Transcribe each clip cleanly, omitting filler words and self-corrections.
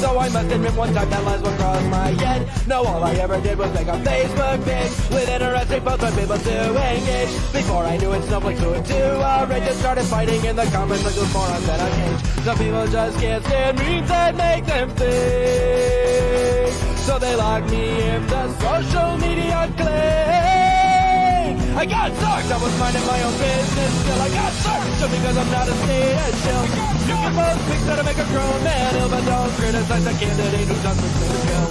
So I must admit one time that last one crossed my head. No, all I ever did was make a Facebook page with interesting posts on people to engage. Before I knew it, snowflakes flew into a rage and started fighting in the comments like those morons that I cage. Some people just can't stand memes that make them think, so they lock me in the social media clay. I got sucked, I was minding my own business still. I got sucked just because I'm not a state chill. You can post pics that'll make a grown man ill, but don't criticize a candidate who doesn't fit the bill.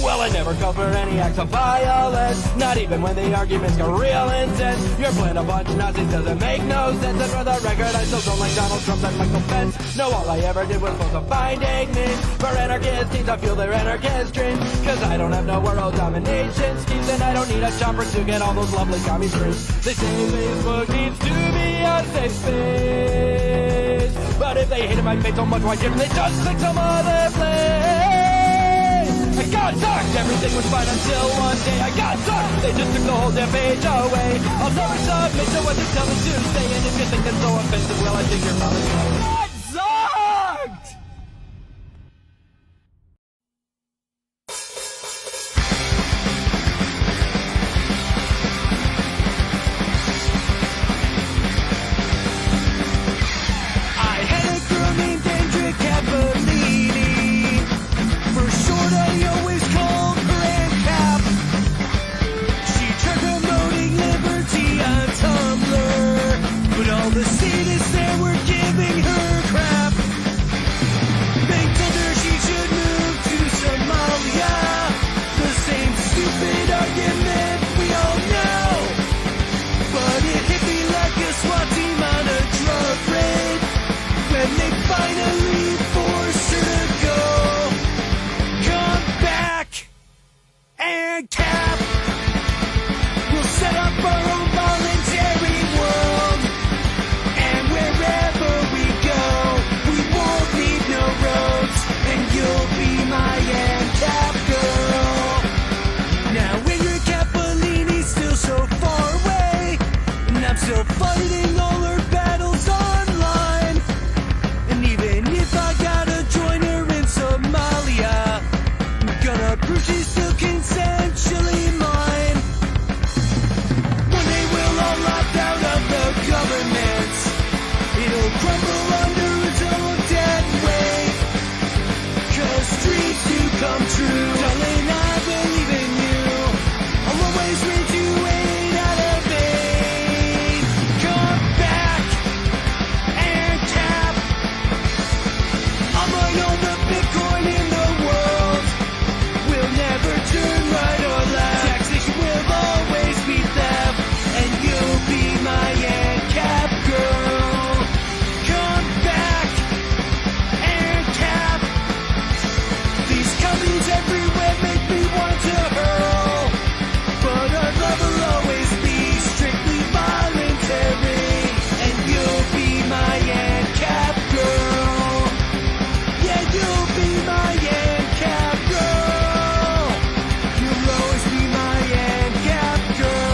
Well, I never called for any acts of violence, not even when the arguments got real intense. You're playing a bunch of Nazis, doesn't make no sense. And for the record, I still don't like Donald Trump and Michael Pence. No, all I ever did was post a finding memes for anarchist teens. I feel their anarchist dreams, cause I don't have no world domination schemes, and I don't need a chopper to get all those lovely commie streams. They say Facebook needs to be a safe space, but if they hated my face so much, why didn't they just click some other place? I got sucked, everything was fine until one day I got sucked. They just took the whole damn page away. I'll never submit to what they tell me to say, and if you think that's so offensive, well, I think you're probably right. Sucked! I had a girl named Andrea Cavallini. For short, I always called her Aunt Cap. She tried promoting liberty on Tumblr, but all the statists there were giving her crap. They told her she should move to Somalia. The same stupid argument we all know. But it hit me like a SWAT team on a drug raid when they finally forced her to go. Come back and Cap. We'll set up our own voluntary world, and wherever we go, we won't need no roads, and you'll be my Aunt Cap girl. Now Andrea Cappellini's still so far away, and I'm still fighting all her battles online. And even if I gotta join her in Somalia, I'm gonna prove she's still consensually mine. One day we'll all opt out of the government. It'll crumble under its own dead weight. Cause dreams do come true. Darling, I believe in you. I'll always read you 8 out of 8. Come back and Cap. I might own the Bitcoin in the world. We'll never turn right or left. Taxation will always be theft, and you'll be my Aunt Cap girl. Come back and Cap. These commies everywhere make me want to hurl, but our love will always be strictly voluntary, and you'll be my Aunt Cap girl. Yeah, you'll be my Aunt Cap girl. You'll always be my Aunt Cap girl.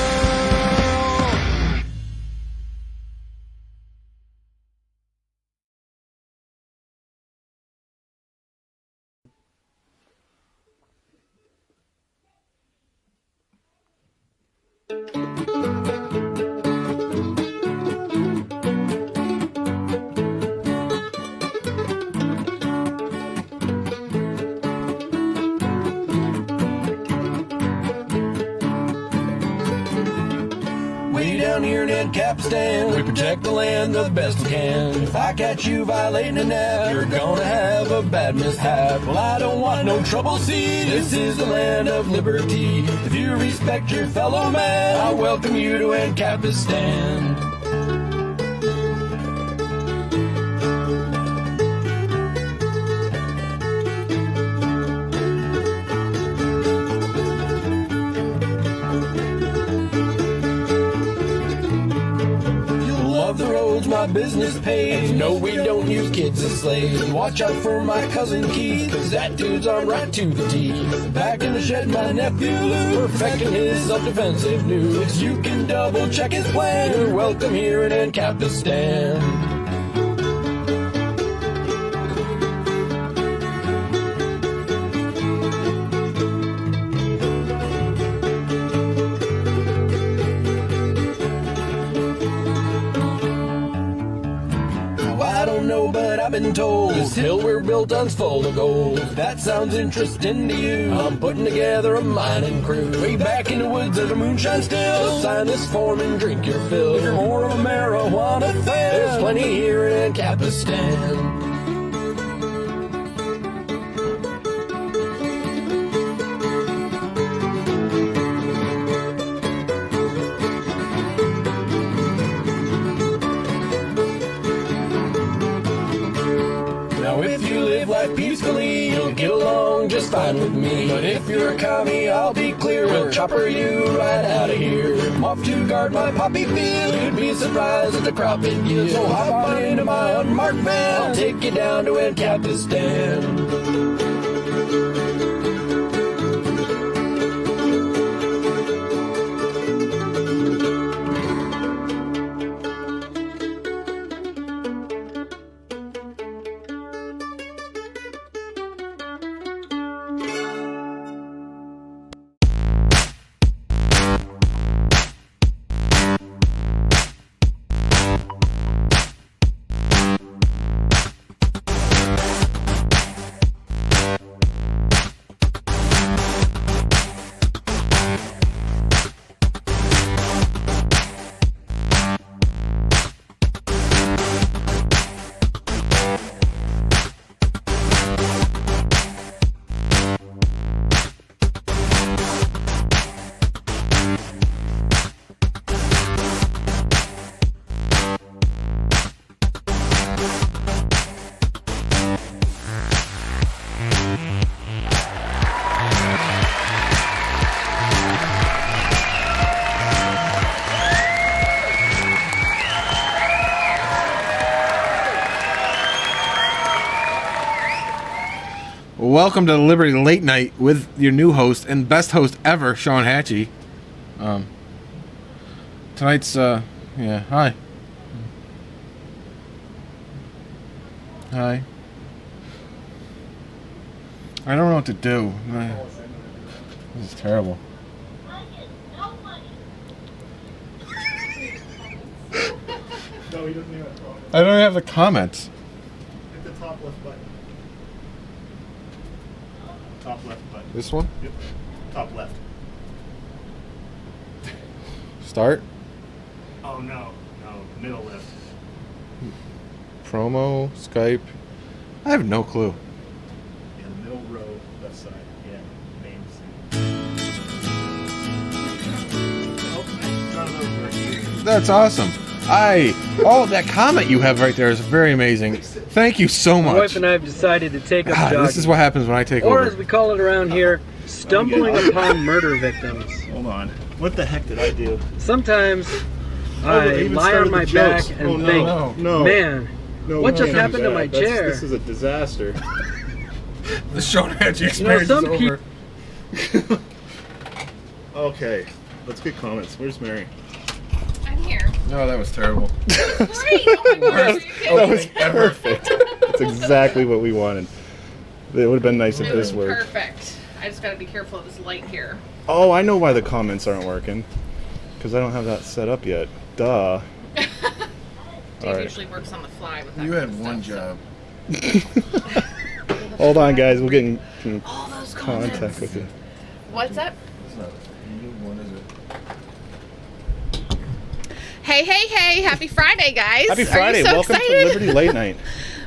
Way down here in Ancapistan, we protect the land the best we can. If I catch you violating an act, you're gonna have a bad mishap. Well, I don't want no trouble, see, this is the land of liberty. If you respect your fellow man, I welcome you to Ancapistan. of the roads my business pays. And no, we don't use kids as slaves. Watch out for my cousin Keith, cause that dude's armed right to the teeth. Back in the shed, my nephew Lou, perfecting his self-defensive news. You can double check his plan. You're welcome here in Ancapistan. I don't know, but I've been told this hill we're built on's full of gold. If that sounds interesting to you, I'm putting together a mining crew. Way back in the woods there's a moonshine still. So sign this form and drink your fill. If you're more of a marijuana fan, there's plenty here in Ancapistan. If you live life peacefully, you'll get along just fine with me. But if you're a commie, I'll be clear, we'll chopper you right out of here. I'm off to guard my poppy field. You'd be surprised at the crop it yields. So hop on into my unmarked van, I'll take you down to Ancapistan. Welcome to the Liberty Late Night with your new host and best host ever, Sean Hatchie. Tonight's, hi. Hi. I don't know what to do. This is terrible. No, he doesn't even have I don't have the comments. Hit the top left button. Top left button. This one? Yep. Top left. Start. Oh no, middle left. Promo, Skype. I have no clue. Yeah, the middle row, left side. Yeah, names. None of those are easy. That's awesome. That comment you have right there is very amazing. Thank you so much. My wife and I have decided to take up jogging. This is what happens when I take or over. as we call it around here, stumbling upon murder victims. Hold on. What the heck did I do? Sometimes I lie on my back and think, man, what just happened to my chair? This is a disaster. The Sean Hatchie experience some is over. Okay, let's get comments. Where's Mary? I'm here. No, that was terrible. Great! Oh my gosh. That was perfect. That's exactly what we wanted. It would have been nice if It was this worked. perfect. I just gotta be careful of this light here. Oh, I know why the comments aren't working. Because I don't have that set up yet. Duh. Dave Alright. usually works on the fly with that. You kind had of one stuff, job. Hold on, guys. We'll get in All those contact comments. with you. What's up? One is it? Hey! Happy Friday, guys! Happy Are Friday. you so Welcome excited? to Liberty Late Night.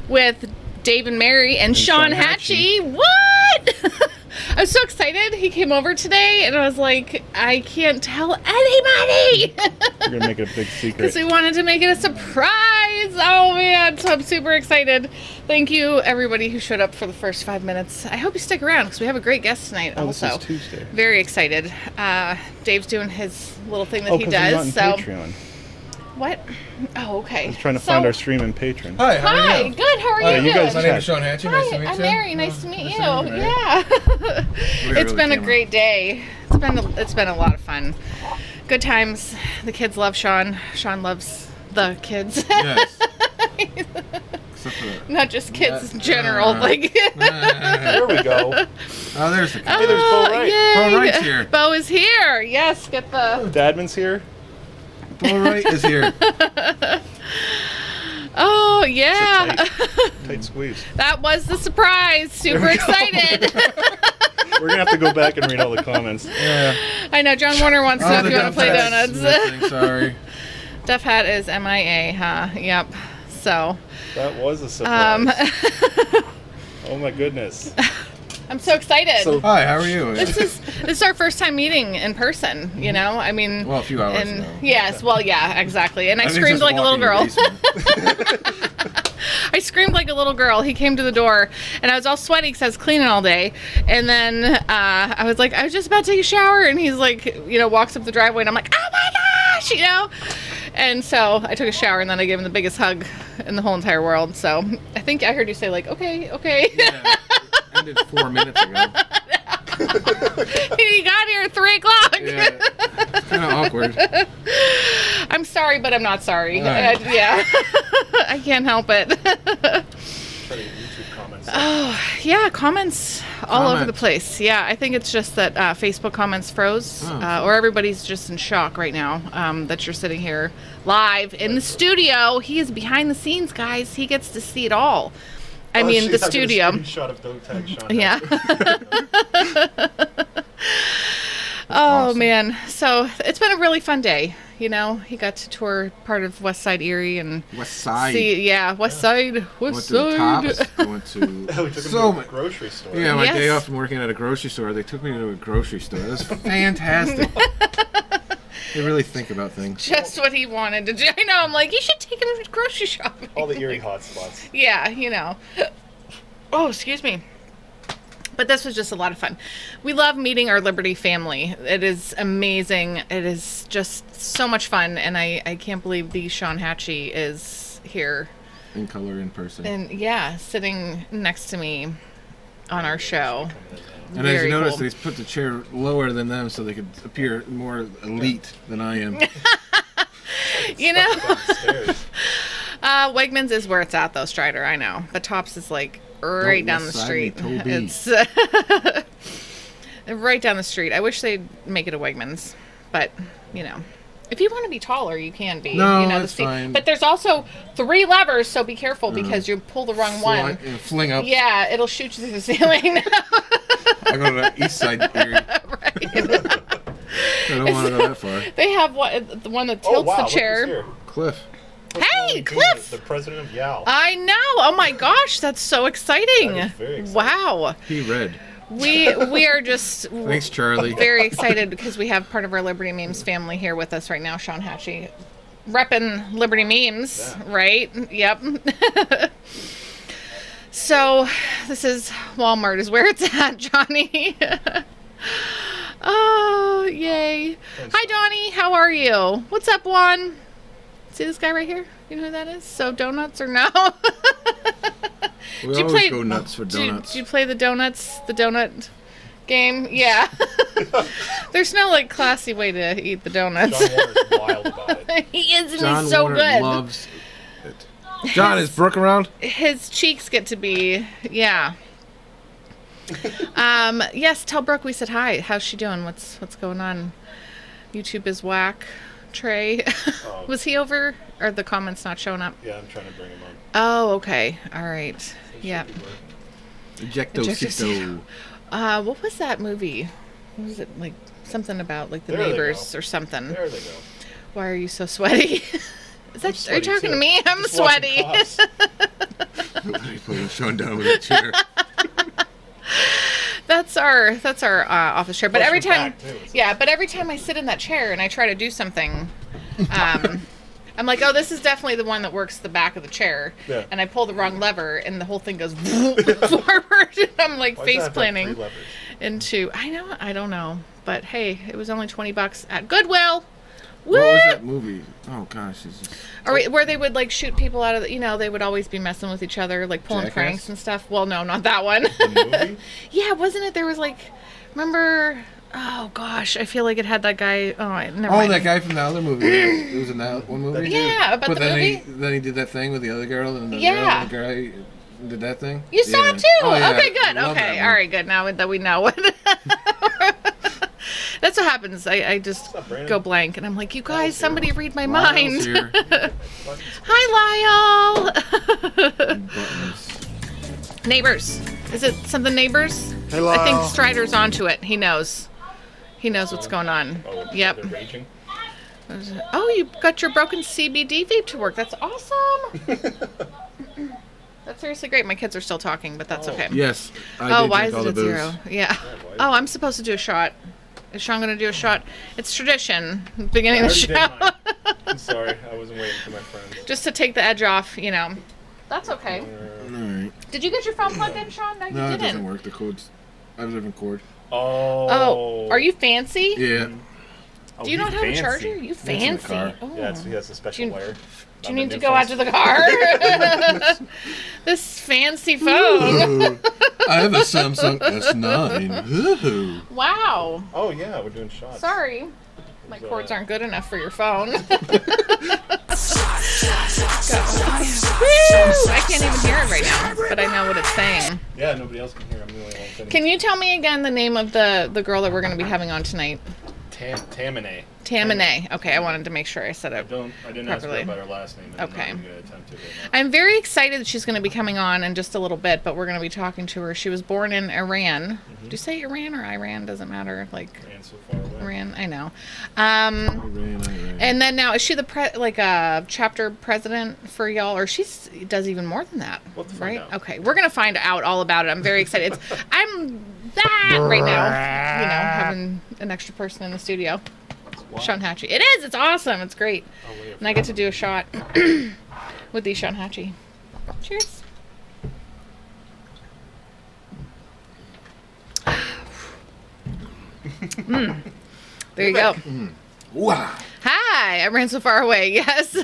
With Dave and Mary and Sean Sean Hatchie. What? I was so excited. He came over today, and I was like, I can't tell anybody. We're going to make it a big secret. Because we wanted to make it a surprise. Oh, man. So I'm super excited. Thank you, everybody who showed up for the first 5 minutes. I hope you stick around because we have a great guest tonight also. This is Tuesday. Very excited. Dave's doing his little thing that he 'cause you're does. not on So Patreon. What? Oh, okay. I was trying to find our streaming patron. Hi, how are Hi, you? good. How are you? you guys My name is Sean Hatchie. Nice to meet you. I'm Mary. Nice to meet you. to meet you, Mary. Yeah. It's been a great day. It's been a lot of fun. Good times. The kids love Sean. Sean loves the kids. Yes. Except for that. Not just kids in general. Like. There we go. Oh, there's the Hey, there's Bo Wright. Yay. Bo Wright's here. Bo is here. Yes, get the. Dadman's here. Bo Wright is here. Oh yeah. Tight squeeze. That was the surprise. Super excited. We're gonna have to go back and read all the comments. Yeah. I know John Warner wants to know if the you want to play Duff Hat's donuts. missing, sorry. Duff Hat is MIA, huh? Yep. So. That was a surprise. Oh my goodness. I'm so excited. So- Hi, how are you? This is our first time meeting in person, you know? I mean, Well, a few hours ago. Yes, well, yeah, exactly. And I think screamed just like a little walking girl. in the basement. I screamed like a little girl. He came to the door, and I was all sweaty because I was cleaning all day. And then I was like, I was just about to take a shower, and he's like, you know, walks up the driveway, and I'm like, oh my gosh, you know? And so I took a shower, and then I gave him the biggest hug in the whole entire world. So I think I heard you say, like, okay. Yeah, it ended 4 minutes ago. He got here at 3 o'clock. Yeah, it's kind of awkward. I'm sorry, but I'm not sorry. All right. Yeah. I can't help it. YouTube comments. Oh, yeah, comments all over Comment. the place. Yeah, I think it's just that Facebook comments froze, or everybody's just in shock right now that you're sitting here live in the studio. He is behind the scenes, guys. He gets to see it all. I mean, the studio. Shot of Dog Tag Sean. Yeah. Oh, awesome. man. So it's been a really fun day. You know, he got to tour part of West Side Erie and West Side. see, West Side. Went to the Tops. Went to We took him so to a much. grocery store. Yeah, my Yes. day off from working at a grocery store, they took me to a grocery store. It was fantastic. They really think about things. Just what he wanted to do. I know. I'm like, you should take him to grocery shopping. All the Erie hot spots. Yeah, you know. Oh, excuse me. But this was just a lot of fun. We love meeting our Liberty family. It is amazing. It is just so much fun. And I can't believe the Sean Hatchie is here. In color, in person. And yeah, sitting next to me on our show. And as Very you notice, cool. they put the chair lower than them so they could appear more elite than I am. You know, Downstairs. Wegmans is where it's at, though, Strider. I know. But Tops is like right Don't down the West Side street. me, Toby. It's right down the street. I wish they'd make it a Wegmans, but you know, if you want to be taller, you can be. No, you know, that's the seat. fine. But there's also 3 levers, so be careful because you pull the wrong one. Fling up. Yeah, it'll shoot you through the ceiling. I go to the east side area. Right. I don't want to go that far. They have the one that tilts Oh wow! the Look chair. who's here. Cliff. Hey, Cliff! The president of YAL. I know. Oh my gosh, that's so exciting! That is very exciting. Wow. He read. We are just Thanks, Charlie. very excited because we have part of our Liberty Memes family here with us right now. Sean Hatchie, repping Liberty Memes, right? Yep. So this is Walmart is where it's at, Johnny. Oh, yay. Hi, Donnie. How are you? What's up, Juan? See this guy right here? You know who that is? So donuts or no? We Did you always play- go nuts for donuts. Did you play the donut game? Yeah. There's no like classy way to eat the donuts. John Warner's wild about it. He is, and John he's so Warner good. loves it. John, is Brooke around? His cheeks get to be, yeah. Yes, tell Brooke we said hi. How's she doing? What's going on? YouTube is whack. Trey, was he over? Or the comments not showing up? Yeah, I'm trying to bring him on. Oh, okay. All right. Yeah. Ejectocito. What was that movie? What was it like? Something about like the There they neighbors go. or something. There they go. Why are you so sweaty? Is that? Are you sweaty, talking too. to me? I'm Just watching sweaty. Cops. He put him Sean down with a chair. That's our office chair. But Plus every your time, back, too. It's- yeah. But every time I sit in that chair and I try to do something, I'm like, oh, this is definitely the one that works the back of the chair. Yeah. And I pull the wrong lever, and the whole thing goes forward. And I'm like Why does that face have to have planting 3 levers? into. I don't know. But hey, it was only $20 at Goodwill. Woo! What was that movie. Oh gosh, it's just... Or where they would like shoot people out of the, they would always be messing with each other, like pulling Jackass? pranks and stuff. Well, no, not that one. The movie? Yeah, wasn't it? There was like, remember? Oh gosh, I feel like it had that guy. Never mind. that guy from the other movie. It was in that one movie. Yeah, about but the then movie. then he did that thing with the other girl, and the Yeah. guy did that thing. You saw it too. Oh, yeah. Okay, good. Love Okay, that all one. right, good. Now that we know what. That's what happens. I just up, Brandon? go blank, and I'm like, you guys, Lyle's somebody read my Lyle's mind. here. Hi, Lyle. Buttons. Neighbors. Is it something Neighbors? Hello. I think Strider's onto it. He knows. He knows what's going on. Oh, Yep. they're raging. Oh, you got your broken CBD vape to work. That's awesome. That's seriously great. My kids are still talking, but that's okay. Yes. Oh, why is it all at the booze. 0? Yeah. Oh, I'm supposed to do a shot. Is Sean going to do a shot? It's tradition. Beginning of the show. I'm sorry, I wasn't waiting for my friends. Just to take the edge off, That's okay. All right. Did you get your phone plugged in, Sean? No, you No, it didn't. doesn't work. The cord's... I have a different cord. Oh, are you fancy? Yeah. Do you not have a charger? You in the fancy. car. Oh. Yeah, he has a special wire. Do you need to go out to the car? This fancy phone. I have a Samsung S9. Ooh. Wow. Oh yeah, we're doing shots. Sorry. My cords aren't good enough for your phone. Woo! I can't even hear it right now, but I know what it's saying. Yeah, nobody else can hear. I'm the only one sitting. Can you tell me again the name of the girl that we're going to be having on tonight? Tahmineh. Tahmineh. Okay, I wanted to make sure I said I it. didn't ask her properly. about her last name. Okay. I'm gonna attempt to right now. I'm very excited that she's going to be coming on in just a little bit, but we're going to be talking to her. She was born in Iran. Do you say Iran or Iran? Doesn't matter. Like Ran so far away. Iran, I know. Iran. And then now, is she the chapter president for y'all, or she does even more than that? We'll have to right? find out. Okay, we're gonna find out all about it. I'm very excited. I'm that right now. Having an extra person in the studio. Wow. Sean Hatchie. It is. It's awesome. It's great. Oh, wait, And I get to do a shot with the Sean Hatchie. Cheers. There you go. Wow. Hi, I ran so far away. Yes.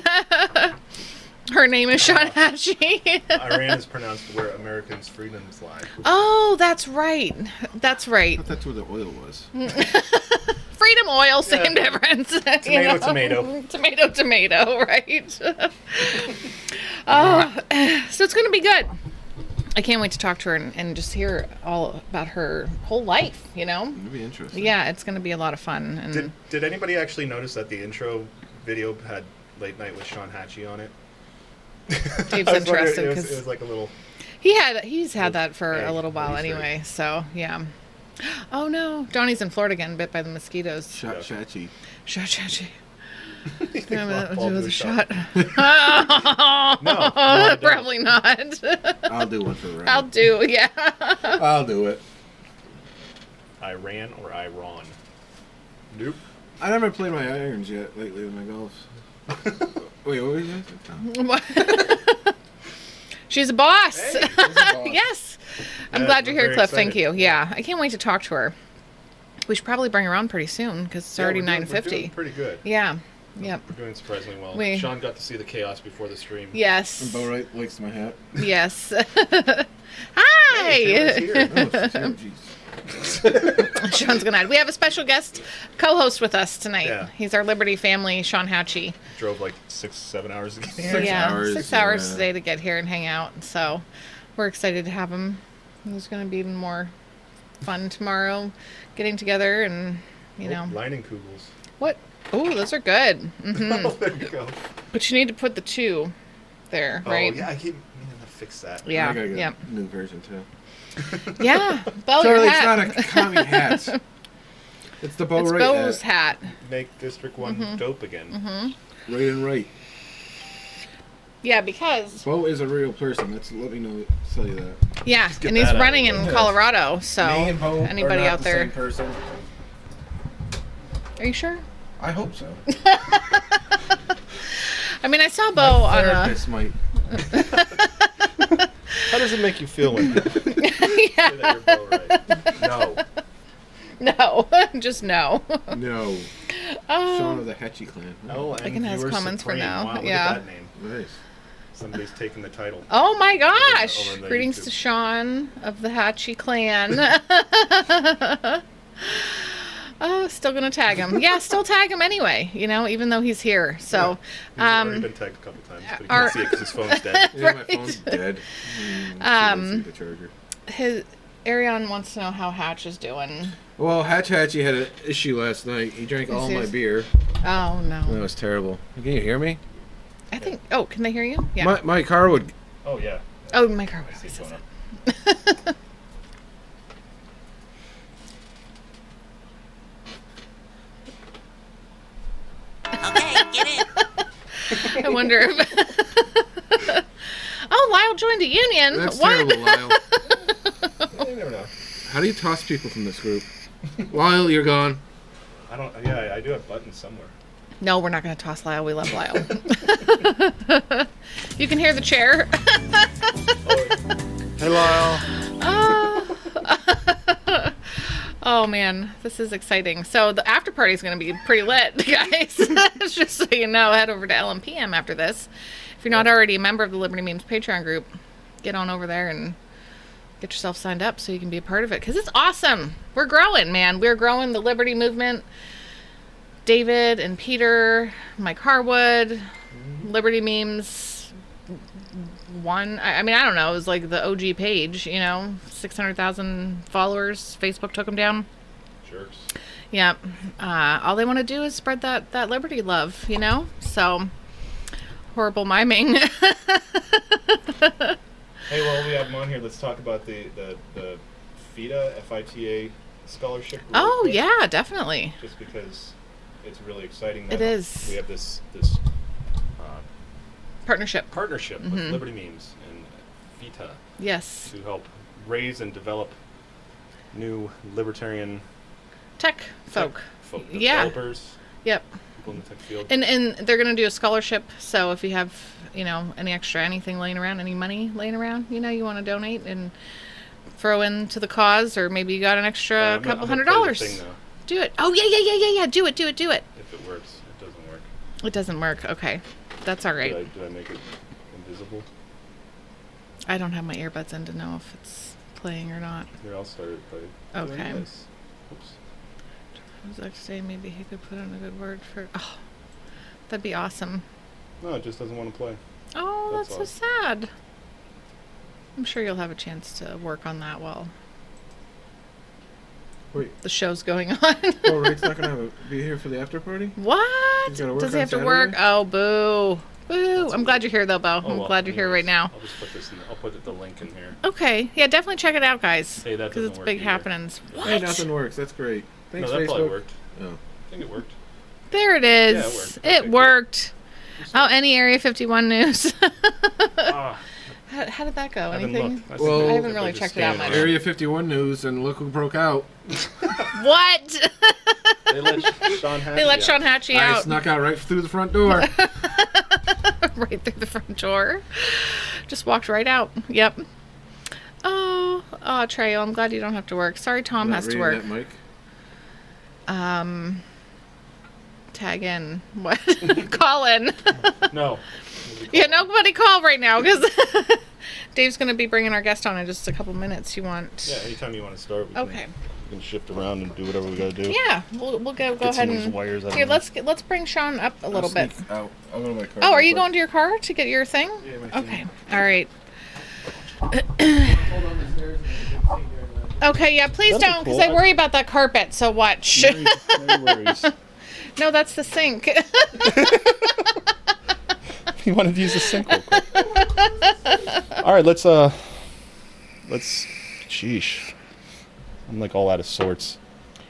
Her name is Sean Hatchie. Iran is pronounced where Americans' freedoms lie. Oh, that's right. That's right. I thought that's where the oil was. Freedom oil, same difference. Tomato, tomato. Tomato, tomato, right? Oh, so it's going to be good. I can't wait to talk to her and just hear all about her whole life, It'd be interesting. Yeah, it's going to be a lot of fun. And Did anybody actually notice that the intro video had Late Night with Sean Hatchie on it? Dave's I was wondering, interested it because was like a little... he's had that for Hey, a little while he's anyway. So, yeah. Oh, no. Johnny's in Florida getting bit by the mosquitoes. Shachi. Shachi. Yeah, It was a shot. No, I don't. Probably not. I'll do one for Ryan. I'll do, yeah. I'll do it. Iran or Iran? Nope. I never played my irons yet lately with my golf. Wait, what was that? What? She's a boss. Hey, she's a boss. Yes. I'm Yeah, glad you're we're here, very Cliff. Thank excited. you. Yeah, I can't wait to talk to her. We should probably bring her on pretty soon because it's already we're doing 9:50. pretty good. Yeah. Yep. We're doing surprisingly well. We- Sean got to see the chaos before the stream. Yes. Bo Wright likes my hat. Yes. Taylor's Hi. here. Oh, it's him. Jeez. Sean's gonna. We have a special guest co-host with us tonight. Yeah. He's our Liberty family, Sean Hatchie. Drove like 6-7 hours to get here. 6 yeah, hours, 6 hours yeah. today to get here and hang out. So we're excited to have him. It's going to be even more fun tomorrow, getting together and Lining kugels. what? Oh, those are good. Hmm. Oh, there you go. But you need to put the 2 there, right? Oh, yeah, I keep meaning to fix that. Yeah. I gotta get Yep. a new version too. Yeah. Bo, Sorry, your it's hat. not a commie hat. It's the Bo It's Wright Bo's hat. hat. Make District 1 Mm-hmm. dope again. Right and right. Yeah, because Bo is a real person. Let's let me know. Tell you that. yeah, get and he's that out running of the in way. Colorado. So Me and Bo anybody are not out the there? same person. Are you sure? I hope so. I mean, I saw Bo on a. Therapist might. How does it make you feel when people Yeah. say that you're Bo Wright? No. No, just no. No. Oh. Shaun of the Hatchie Clan. LLN Megan has viewer comments for supreme. now. Wow, look Yeah. at that name. Nice. Somebody's taking the title. Oh my gosh! Over in the Greetings YouTube. to Sean of the Hatchie clan. Oh, still gonna tag him. Yeah, still tag him anyway. You know, even though he's here. So, He's already been tagged a couple times, but you our- can't see it because his phone's dead. Yeah, my phone's dead. The charger. his Arion wants to know how Hatch is doing. Well, Hatchie had an issue last night. He drank all my beer. Oh no! That was terrible. Can you hear me? I think. Oh, can they hear you? Yeah. My car would. Oh, yeah. Oh, my car would I see always it says going that. up. Okay, get in. I wonder if. Oh, Lyle joined a union. That's what? terrible, Lyle. You never know. How do you toss people from this group? Lyle, you're gone. I don't. Yeah, I do have buttons somewhere. No, we're not going to toss Lyle. We love Lyle. You can hear the chair. Hey, Lyle. Oh. Oh man, this is exciting. So the after party is going to be pretty lit, guys. Just so you know, head over to LMPM after this. If you're not already a member of the Liberty Memes Patreon group, get on over there and get yourself signed up so you can be a part of it. Because it's awesome. We're growing, man. We're growing the Liberty movement. David and Peter, Mike Harwood, Liberty Memes. I mean, I don't know. It was like the OG page, you know, 600,000 followers. Facebook took them down. Jerks. Yeah. All they want to do is spread that Liberty love, you know? So, horrible miming. Hey, well, we have him on here. Let's talk about the FITA, F-I-T-A scholarship. really Oh, quick, yeah, definitely. Just because it's really exciting. It That is. We have this Partnership. partnership with Liberty Memes and FITA Yes. to help raise and develop new libertarian Tech folk. Yeah. developers, Yep. people in the tech field. And they're going to do a scholarship. So if you have, you know, any extra anything laying around, any money laying around, you know, you want to donate and throw into the cause, or maybe you got an extra couple $100. Do it. Oh, yeah. Do it. If it works, it doesn't work. It doesn't work. Okay. That's all right. Did I make it invisible? I don't have my earbuds in to know if it's playing or not. Here, I'll start it by doing Okay. this. Oops. I was like to say maybe he could put in a good word for. Oh, that'd be awesome. No, it just doesn't want to play. Oh, That's that's so sad. I'm sure you'll have a chance to work on that while Wait. the show's going on. Oh, Ray's not gonna be here for the after party. What? He's gotta work Does he on have to Saturday? work? Oh, boo. Boo. That's I'm glad you're here, though, Bo. Oh, I'm well, glad you're here right anyways, now. I'll just put this in. I'll put the link in here. Okay. Yeah, definitely check it out, guys. Hey, that Because doesn't it's work big either. happenings. What? Hey, nothing works. That's great. Thanks, No, that Facebook. probably worked. Oh. I think it worked. There it is. Yeah, it worked. It Okay, worked. Oh, any Area 51 news? Ah, How did that go? I haven't Anything? looked. I Well, think I haven't if really just checked it out scan much. Area 51 news, and look who broke out. What? They let Sean Hatchie They let out. Sean Hatchie I out snuck out right through the front door. right through the front door. Just walked right out. Yep. Oh, Treyo, I'm glad you don't have to work. Sorry, Tom Not has to reading work. that, Mike. Tag in. What? Call in. No. Yeah, nobody call right now because Dave's going to be bringing our guest on in just a couple minutes. You want? Yeah, anytime you want to start. We Okay. can shift around and do whatever we gotta do. Yeah, we'll go Get ahead some of these and wires out here. of Let's bring Sean up a little bit. I'll go to my car. Oh, are you going to your car to get your thing? Yeah, my thing. Okay. All right. Hold on the stairs and Okay, yeah, please That'd be don't, because cool. I worry about that carpet. So watch. No worries. No, that's the sink. You wanted to use the sink real quick. All right, let's. Sheesh. I'm like all out of sorts.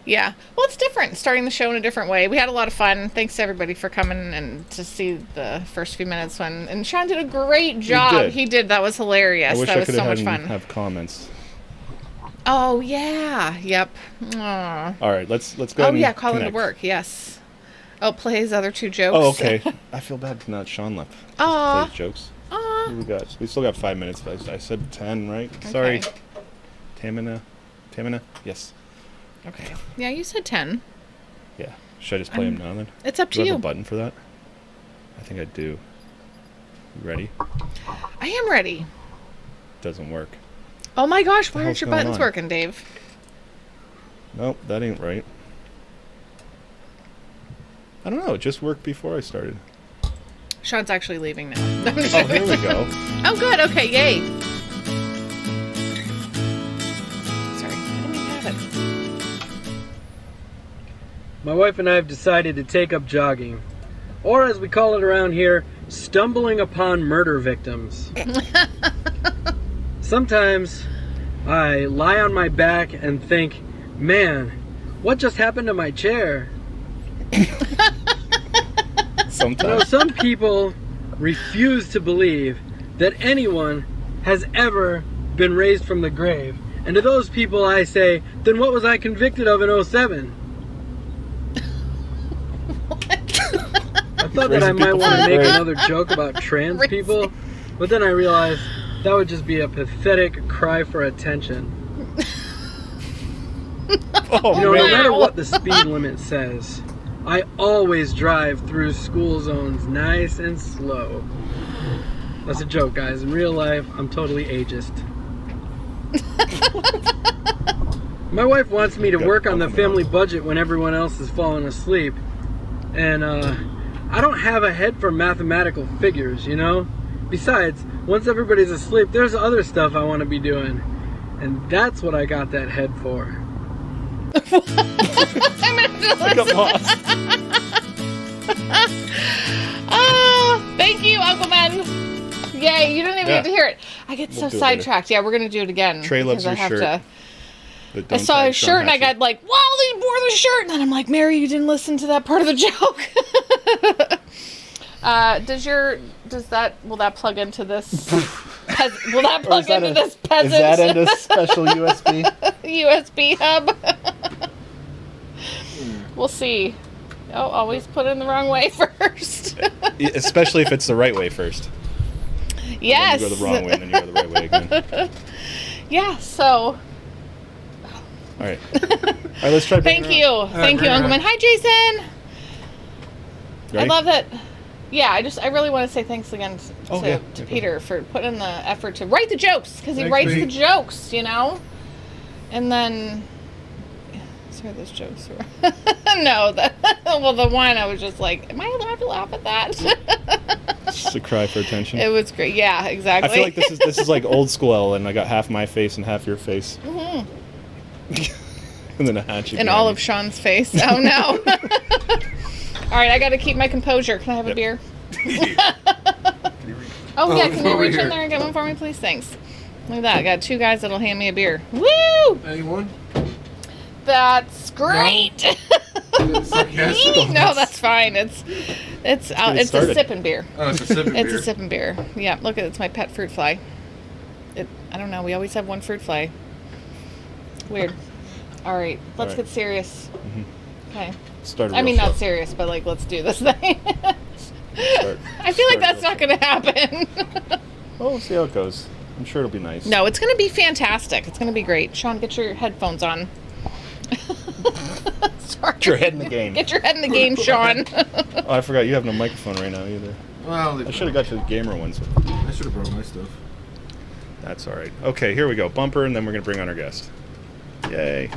Yeah. Well, it's different, starting the show in a different way. We had a lot of fun. Thanks to everybody for coming and to see the first few minutes when. And Sean did a great job. did. He did. That was hilarious. I wish That I was could so have much had fun. have comments. Oh yeah. Yep. Aw. All right, let's go. Oh ahead and yeah, call into connect. work. Yes. Oh, play his other two jokes. Oh, okay. I feel bad not Sean left. Just Aw. play his jokes. Aw. Who we got? We still got 5 minutes. But I said 10, right? Sorry. Okay. Tahmineh? Yes. Okay. Yeah, you said 10. Yeah. Should I just play him now then? It's up Do to I have you. a button for that? I think I do. You ready? I am ready. Doesn't work. Oh my gosh, why The aren't hell's your going buttons on? working, Dave? Nope, that ain't right. I don't know. It just worked before I started. Sean's actually leaving now. Oh, here we go. Oh, good. Okay, yay. Sorry, I didn't even have it. My wife and I have decided to take up jogging, or as we call it around here, stumbling upon murder victims. Sometimes I lie on my back and think, man, what just happened to my chair? Sometimes. Some people refuse to believe that anyone has ever been raised from the grave. And to those people I say, then what was I convicted of in 07? I thought that I might want to make another joke about trans people, but then I realized that would just be a pathetic cry for attention. Oh, No man. matter what the speed limit says, I always drive through school zones nice and slow. That's a joke, guys. In real life, I'm totally ageist. My wife wants me to work on the family budget when everyone else is falling asleep. And I don't have a head for mathematical figures, you know? Besides, once everybody's asleep, there's other stuff I want to be doing. And that's what I got that head for. I'm gonna have to I got listen. lost. Oh, thank you, Uncle Ben. Yay, you didn't even get to hear it. I get so do it sidetracked. Yeah, we're gonna do it again. Trey loves because your shirt. I Don't saw tag his Sean shirt and I Hatchett. got like, wow, they wore the shirt. And then I'm like, Mary, you didn't listen to that part of the joke. Will that plug into this? Will that plug into this peasant? Is that into special USB? USB hub? We'll see. Oh, always put it in the wrong way first. Especially if it's the right way first. Yes. Then you go the wrong way and then you go the right way again. Yeah, so All right. All right, let's try. thank you. Thank you, Uncle Ben. Hi, Jason. Ready? I love that. Yeah, I really want to say thanks again to go Peter for putting in the effort to write the jokes, because he Thanks, writes Pete. the jokes, you know? And then, sorry, those jokes were, no, the one I was just like, am I allowed to laugh at that? Just a cry for attention. It was great. Yeah, exactly. I feel like this is like old school LLN. I got half my face and half your face. Mhm. And then a hatchet. And all of Sean's face. Oh, no. All right, I got to keep my composure. Can I have a beer? Oh, yeah. Can you over reach here. in there and get one for me, please? Thanks. Look at that. I got two guys that'll hand me a beer. Woo! Anyone? That's great. Sarcastic? No, that's fine. It's a started. sipping beer. Oh, it's a sipping It's beer. a sipping beer. Yeah, look at it's my pet fruit fly. I don't know. We always have one fruit fly. Weird. All right, let's right. get serious. Okay. Started. I mean, not serious, but like, let's do this thing. I feel like that's not going to happen. Well, we'll see how it goes. I'm sure it'll be nice. No, it's going to be fantastic. It's going to be great. Sean, get your headphones on. Sorry. Get your head in the game. Get your head in the game, Sean. Oh, I forgot you have no microphone right now either. Well, I should have got you the gamer ones. I should have brought my stuff. That's all right. Okay, here we go. Bumper, and then we're gonna bring on our guest. Yay.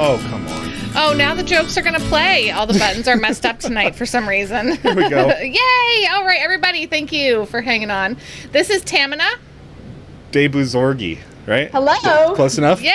Oh, come on. Oh, now the jokes are going to play. All the buttons are messed up tonight for some reason. Here we go. Yay! All right, everybody, thank you for hanging on. This is Tahmineh. Dehbozorgi, right? Hello. Close enough? Yay!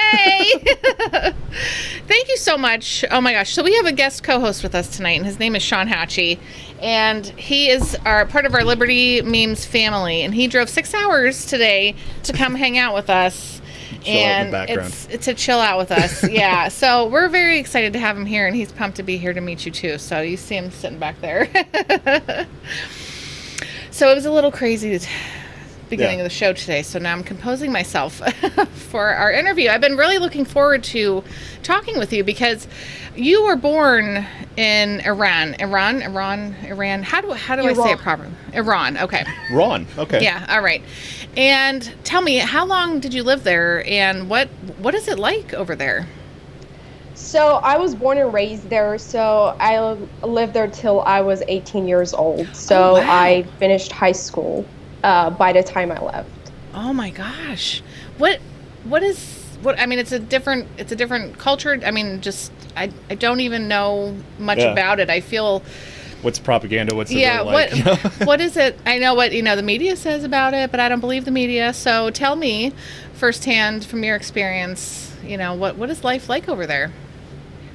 Thank you so much. Oh my gosh. So we have a guest co-host with us tonight, and his name is Sean Hatchie. And he is part of our Liberty Memes family. And he drove 6 hours today to come hang out with us. Chill out in the And background. it's to chill out with us. Yeah. So we're very excited to have him here, and he's pumped to be here to meet you too. So you see him sitting back there. So it was a little crazy beginning of the show today, so now I'm composing myself for our interview. I've been really looking forward to talking with you because you were born in Iran. How do I say it properly? Iran. Okay. Ron. Okay. Yeah. All right. And tell me, how long did you live there, and what is it like over there? So I was born and raised there, so I lived there till I was 18 years old. So Oh, wow. I finished high school by the time I left. Oh my gosh. What I mean, it's a different culture. I mean, just I don't even know much Yeah. about it. I feel What's propaganda? What's it yeah, really like? what is it? I know what, the media says about it, but I don't believe the media. So tell me firsthand from your experience, what is life like over there?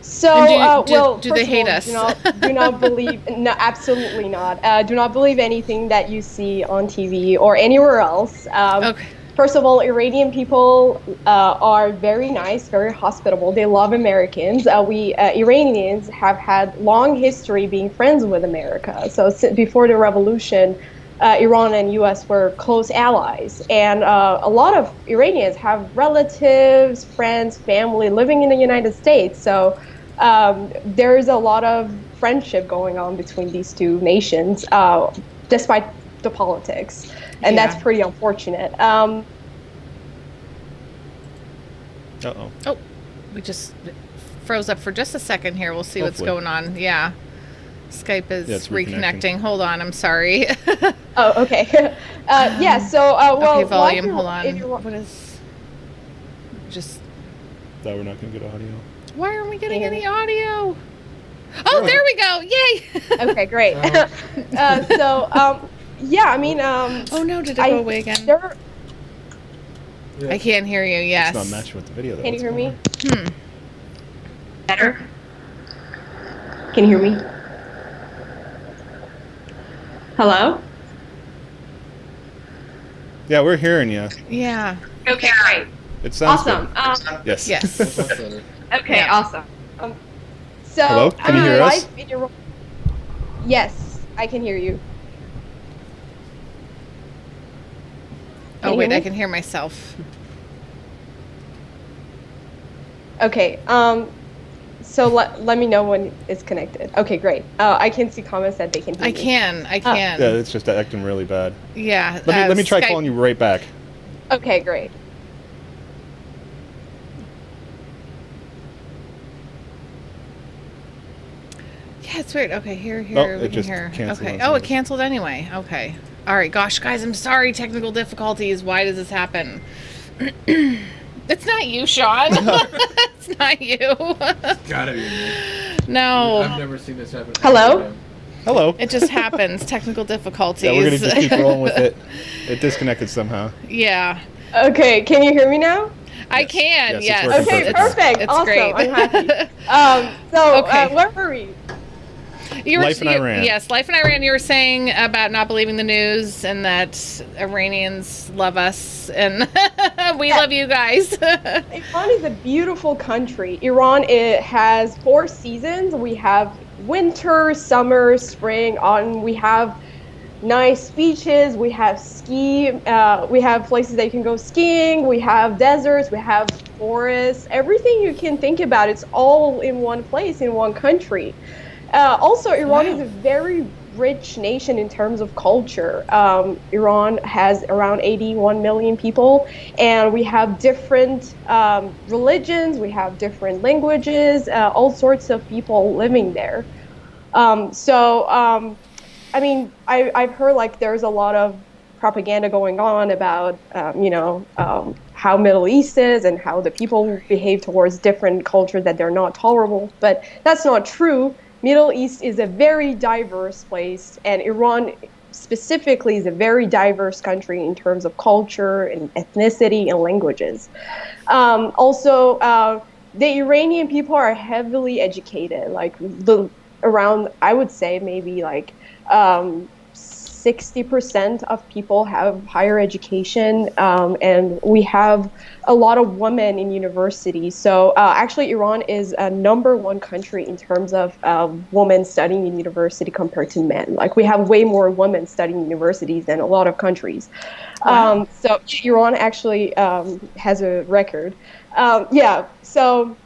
So, And do well, they first of hate all, us? do not believe, no, absolutely not. Do not believe anything that you see on TV or anywhere else. Okay. First of all, Iranian people are very nice, very hospitable. They love Americans. We Iranians have had long history being friends with America. So before the revolution, Iran and U.S. were close allies. And a lot of Iranians have relatives, friends, family living in the United States. So there's a lot of friendship going on between these two nations, despite the politics. And Yeah. that's pretty unfortunate. Uh-oh. Oh, we just froze up for just a second here. We'll see what's Hopefully. going on. Yeah. Skype is it's reconnecting. Hold on, I'm sorry. Oh, okay. Yeah, so, well... Okay, volume, while hold on. in Iran- What is... Just... Thought we're not going to get audio. Why aren't we getting Can any you audio? Oh, there we go. Yay! Okay, great. Yeah, I mean... Oh no, did it go away again? There, I can't hear you, yes. It's not matching with the video, though. can you What's hear going me? on? Better? Can you hear me? Hello? Yeah, we're hearing you. Yeah. Okay, great. It sounds Awesome. good. Yes. Yes. Okay, Yeah. awesome. So, Hello? Can you hear us? life in Iran- Yes, I can hear you. Oh you wait, hear I me? can hear myself. Okay, so let me know when it's connected. Okay, great. I can see comments that they can hear I me. can. Yeah, it's just acting really bad. Yeah. Let me try Skype- calling you right back. Okay, great. Yeah, it's weird. Okay, here, Oh, we it can just hear. canceled Okay. on Oh, some it reason. canceled anyway. Okay. All right. Gosh, guys, I'm sorry. Technical difficulties. Why does this happen? It's not you, Sean. It's not you. Gotta be me. No. I've never seen this happen. Hello? Hello. It just happens. Technical difficulties. Yeah, we're going to just keep rolling with it. It disconnected somehow. Yeah. Okay, can you hear me now? I Yes. can. Yes, Yes. it's working Okay, perfect. perfect. It's Awesome. great. I'm happy. So, Okay. where were we? You were, Life in Iran. Yes, life in Iran. You were saying about not believing the news and that Iranians love us and we love you guys. Iran is a beautiful country. Iran, it has 4 seasons. We have winter, summer, spring, autumn. We have nice beaches. We have we have places that you can go skiing. We have deserts. We have forests. Everything you can think about, it's all in one place, in one country. Also, Iran is a very rich nation in terms of culture. Iran has around 81 million people, and we have different religions, we have different languages, all sorts of people living there. I mean, I've heard like there's a lot of propaganda going on about, how Middle East is and how the people behave towards different cultures, that they're not tolerable. But that's not true. Middle East is a very diverse place, and Iran specifically is a very diverse country in terms of culture and ethnicity and languages. Also, the Iranian people are heavily educated, like around, I would say maybe like 60% of people have higher education, and we have a lot of women in universities. So actually, Iran is a #1 country in terms of women studying in university compared to men. Like we have way more women studying universities than a lot of countries. Wow. So Iran actually has a record. Yeah, so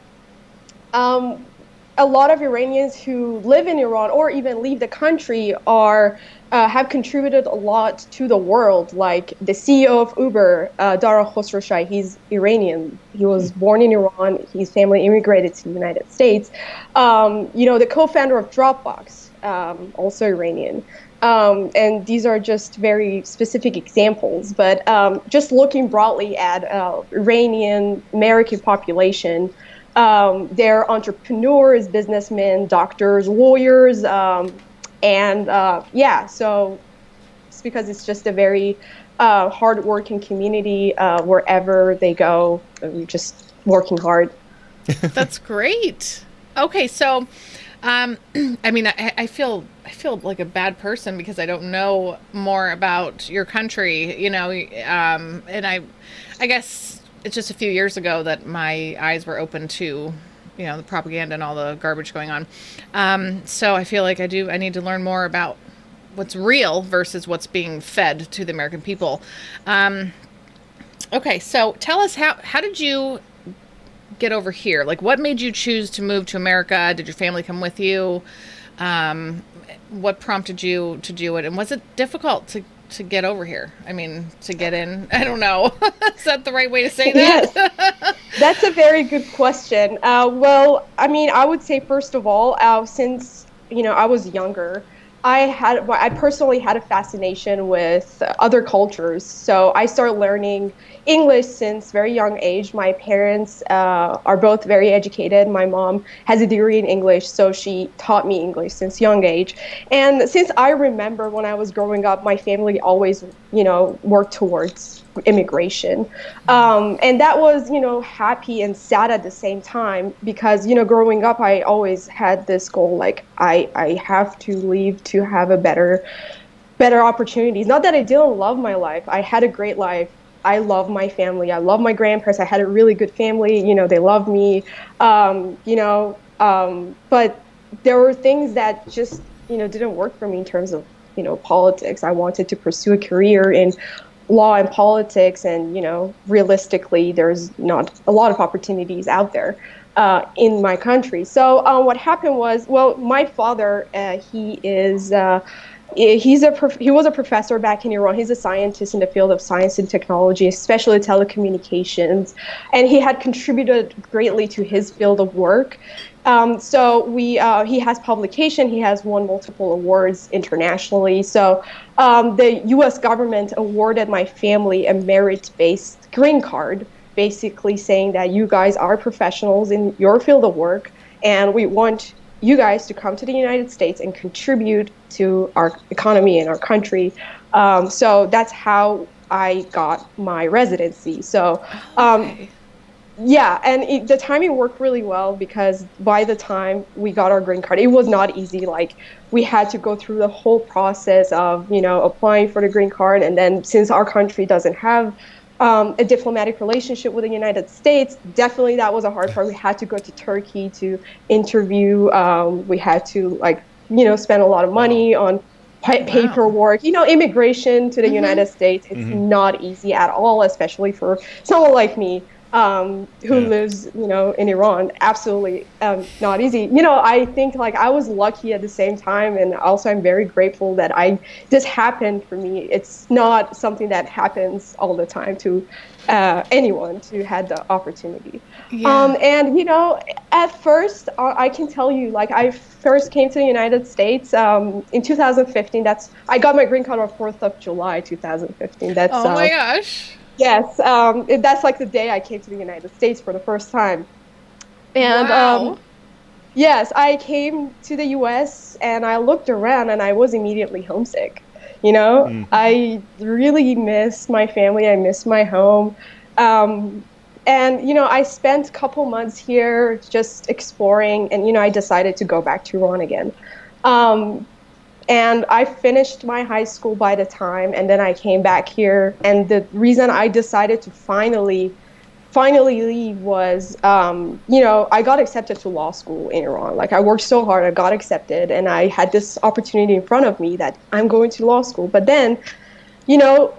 a lot of Iranians who live in Iran or even leave the country are have contributed a lot to the world. Like the CEO of Uber, Dara Khosrowshahi, he's Iranian. He was born in Iran. His family immigrated to the United States. The co-founder of Dropbox, also Iranian. And these are just very specific examples. But just looking broadly at Iranian American population, they're entrepreneurs, businessmen, doctors, lawyers, so it's because it's just a very hard-working community wherever they go, just working hard. That's great. Okay, so I mean, I feel like a bad person because I don't know more about your country, and I guess it's just a few years ago that my eyes were open to, the propaganda and all the garbage going on. So I feel like I need to learn more about what's real versus what's being fed to the American people. Okay, so tell us how did you get over here? Like, what made you choose to move to America? Did your family come with you? What prompted you to do it? And was it difficult to get over here? I mean, to get in? I don't know. Is that the right way to say that? Yes, that's a very good question. Well, I mean, I would say, first of all, since, I was younger, I personally had a fascination with other cultures. So I started learning English since very young age. My parents are both very educated. My mom has a degree in English, so she taught me English since young age. And since I remember when I was growing up, my family always, worked towards immigration. And that was, happy and sad at the same time because, growing up, I always had this goal, like I have to leave to have a better opportunities. Not that I didn't love my life. I had a great life. I love my family. I love my grandparents. I had a really good family. They loved me. But there were things that just, didn't work for me in terms of, politics. I wanted to pursue a career in law and politics, and realistically, there's not a lot of opportunities out there in my country. So what happened was, well, my father, he was a professor back in Iran. He's a scientist in the field of science and technology, especially telecommunications, and he had contributed greatly to his field of work. He has publication. He has won multiple awards internationally. So the U.S. government awarded my family a merit-based green card, basically saying that you guys are professionals in your field of work, and we want you guys to come to the United States and contribute to our economy and our country. So that's how I got my residency. So, yeah, and the timing worked really well because by the time we got our green card, it was not easy. Like, we had to go through the whole process of, applying for the green card. And then since our country doesn't have a diplomatic relationship with the United States, definitely that was a hard part. We had to go to Turkey to interview. We had to spend a lot of money on paperwork. Immigration to the United States, it's not easy at all, especially for someone like me who lives, in Iran. Absolutely not easy. I think I was lucky at the same time, and also I'm very grateful that this happened for me. It's not something that happens all the time to anyone to had the opportunity. Yeah. And at first, I can tell you, I first came to the United States in 2015. I got my green card on 4th of July, 2015. Oh my gosh. Yes, that's like the day I came to the United States for the first time. And Wow. yes, I came to the US and I looked around and I was immediately homesick. I really miss my family. I miss my home. Um, and, I spent a couple months here just exploring and, I decided to go back to Iran again. Um, and I finished my high school by the time, and then I came back here. And the reason I decided to finally leave was, I got accepted to law school in Iran. Like I worked so hard, I got accepted, and I had this opportunity in front of me that I'm going to law school. But then, you know,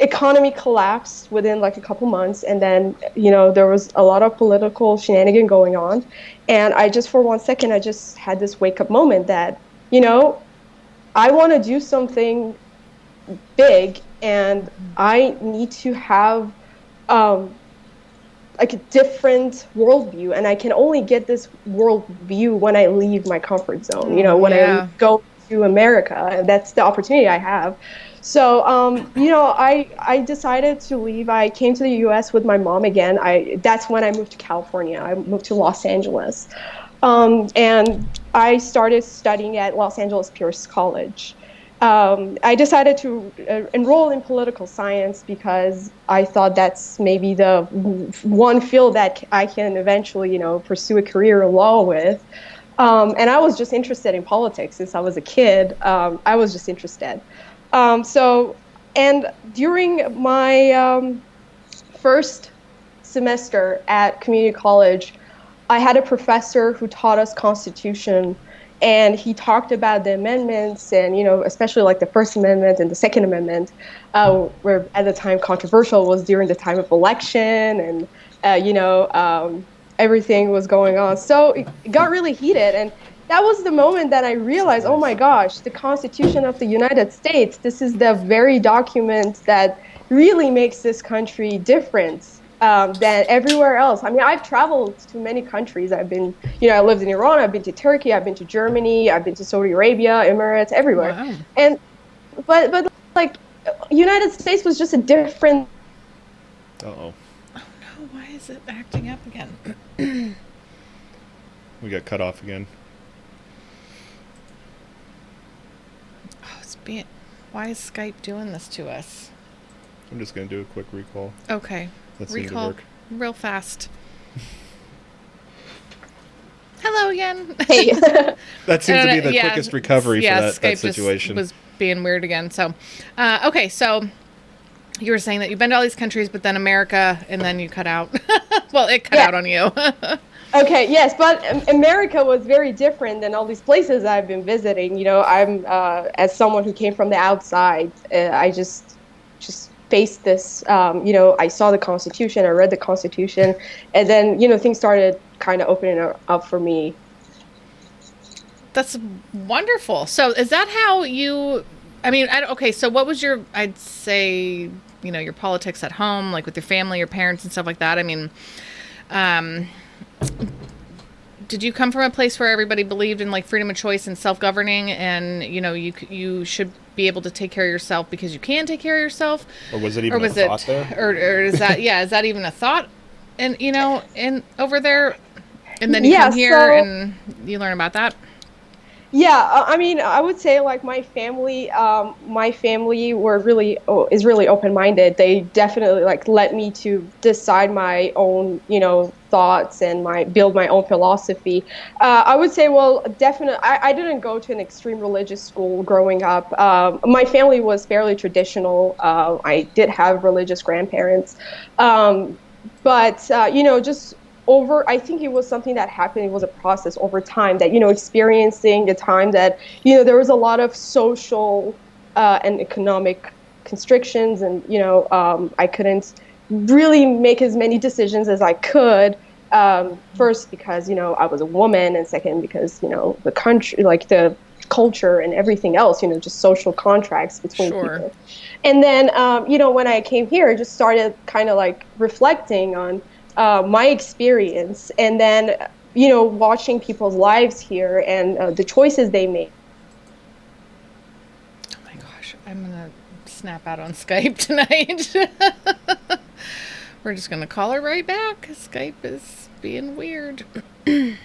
economy collapsed within like a couple months, and then there was a lot of political shenanigan going on, and I just for 1 second I just had this wake up moment that I want to do something big, and I need to have um, like a different worldview, and I can only get this worldview when I leave my comfort zone. When I go to America, that's the opportunity I have. So, I decided to leave. I came to the U.S. with my mom again. That's when I moved to California. I moved to Los Angeles, and I started studying at Los Angeles Pierce College. I decided to enroll in political science because I thought that's maybe the one field that I can eventually, pursue a career in law with. And I was just interested in politics since I was a kid. I was just interested. And during my first semester at community college, I had a professor who taught us Constitution, and he talked about the amendments and, especially like the First Amendment and the Second Amendment, where at the time controversial was during the time of election, and, everything was going on. So it got really heated. And that was the moment that I realized, oh my gosh, the Constitution of the United States, this is the very document that really makes this country different than everywhere else. I mean, I've traveled to many countries. I've been, I lived in Iran, I've been to Turkey, I've been to Germany, I've been to Saudi Arabia, Emirates, everywhere. Wow. And, but like, United States was just a different. Uh-oh. Oh no, why is it acting up again? We got cut off again. Oh, why is Skype doing this to us? I'm just going to do a quick recall. Okay. That seemed to Recall work. real fast. Hello again. Hey. That seems to be the quickest recovery for that Skype situation. just was being weird again. So, okay, so you were saying that you've been to all these countries, but then America, and then you cut out. Well, it cut out on you. Okay, yes, but America was very different than all these places I've been visiting. I'm as someone who came from the outside, I just faced this. I saw the Constitution, I read the Constitution, and then things started kind of opening up for me. That's wonderful. So, is that how you? I mean, okay. So, what was your? I'd say, your politics at home, like with your family, your parents, and stuff like that. I mean, did you come from a place where everybody believed in like freedom of choice and self-governing, and you should be able to take care of yourself because you can take care of yourself? Or was it even a thought there? Or is that is that even a thought? And in over there, and then you come here and you learn about that. Yeah, I mean, I would say like my family is really open-minded. They definitely like let me to decide my own, thoughts and build my own philosophy. I would say, well, definitely, I didn't go to an extreme religious school growing up. My family was fairly traditional. I did have religious grandparents, but just I think it was something that happened. It was a process over time that, experiencing the time that, there was a lot of social and economic constrictions, and, I couldn't really make as many decisions as I could. First, because, I was a woman, and second, because, the country, like the culture and everything else, just social contracts between people. And then, when I came here, I just started kind of like reflecting on my experience, and then watching people's lives here and the choices they make. Oh my gosh, I'm gonna snap out on Skype tonight. We're just going to call her right back. Skype is being weird. Do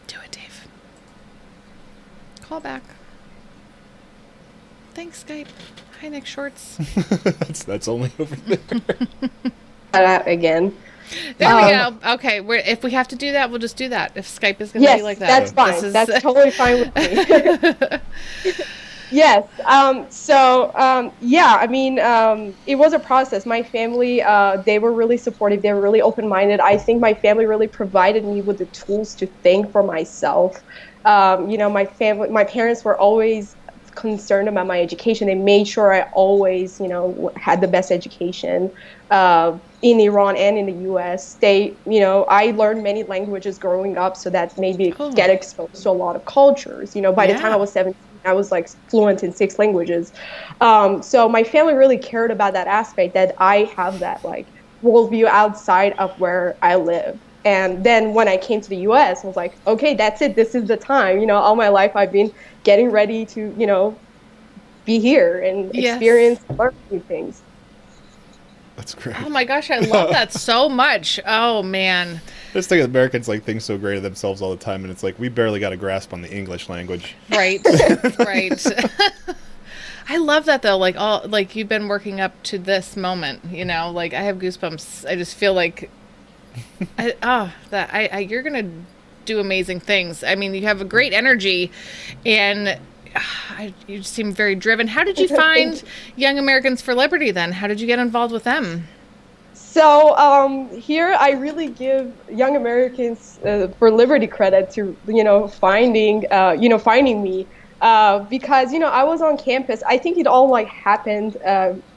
it, Dave. Call back. Thanks, Skype. Hi, Nick Shorts. that's only over there. Again. There we go. Okay, if we have to do that, we'll just do that. If Skype is going to be like that. That's fine. That's totally fine with me. Yes. Yeah, I mean, it was a process. My family, they were really supportive. They were really open-minded. I think my family really provided me with the tools to think for myself. My parents were always concerned about my education. They made sure I always, had the best education in Iran and in the U.S. I learned many languages growing up, so that made me get exposed to a lot of cultures. By the time I was 17, I was like fluent in 6 languages. So my family really cared about that aspect, that I have that like worldview outside of where I live. And then when I came to the U.S., I was like, okay, that's it. This is the time. All my life I've been getting ready to, be here and experience, learn new things. That's great. Oh my gosh, I love that so much. Oh man. I just think Americans think so great of themselves all the time, and it's like we barely got a grasp on the English language. Right. Right. I love that though. Like you've been working up to this moment. Like I have goosebumps. I just feel like, you're gonna do amazing things. I mean, you have a great energy, and you seem very driven. How did you find Young Americans for Liberty then? How did you get involved with them? So here I really give Young Americans for Liberty credit to finding me because I was on campus. I think it all happened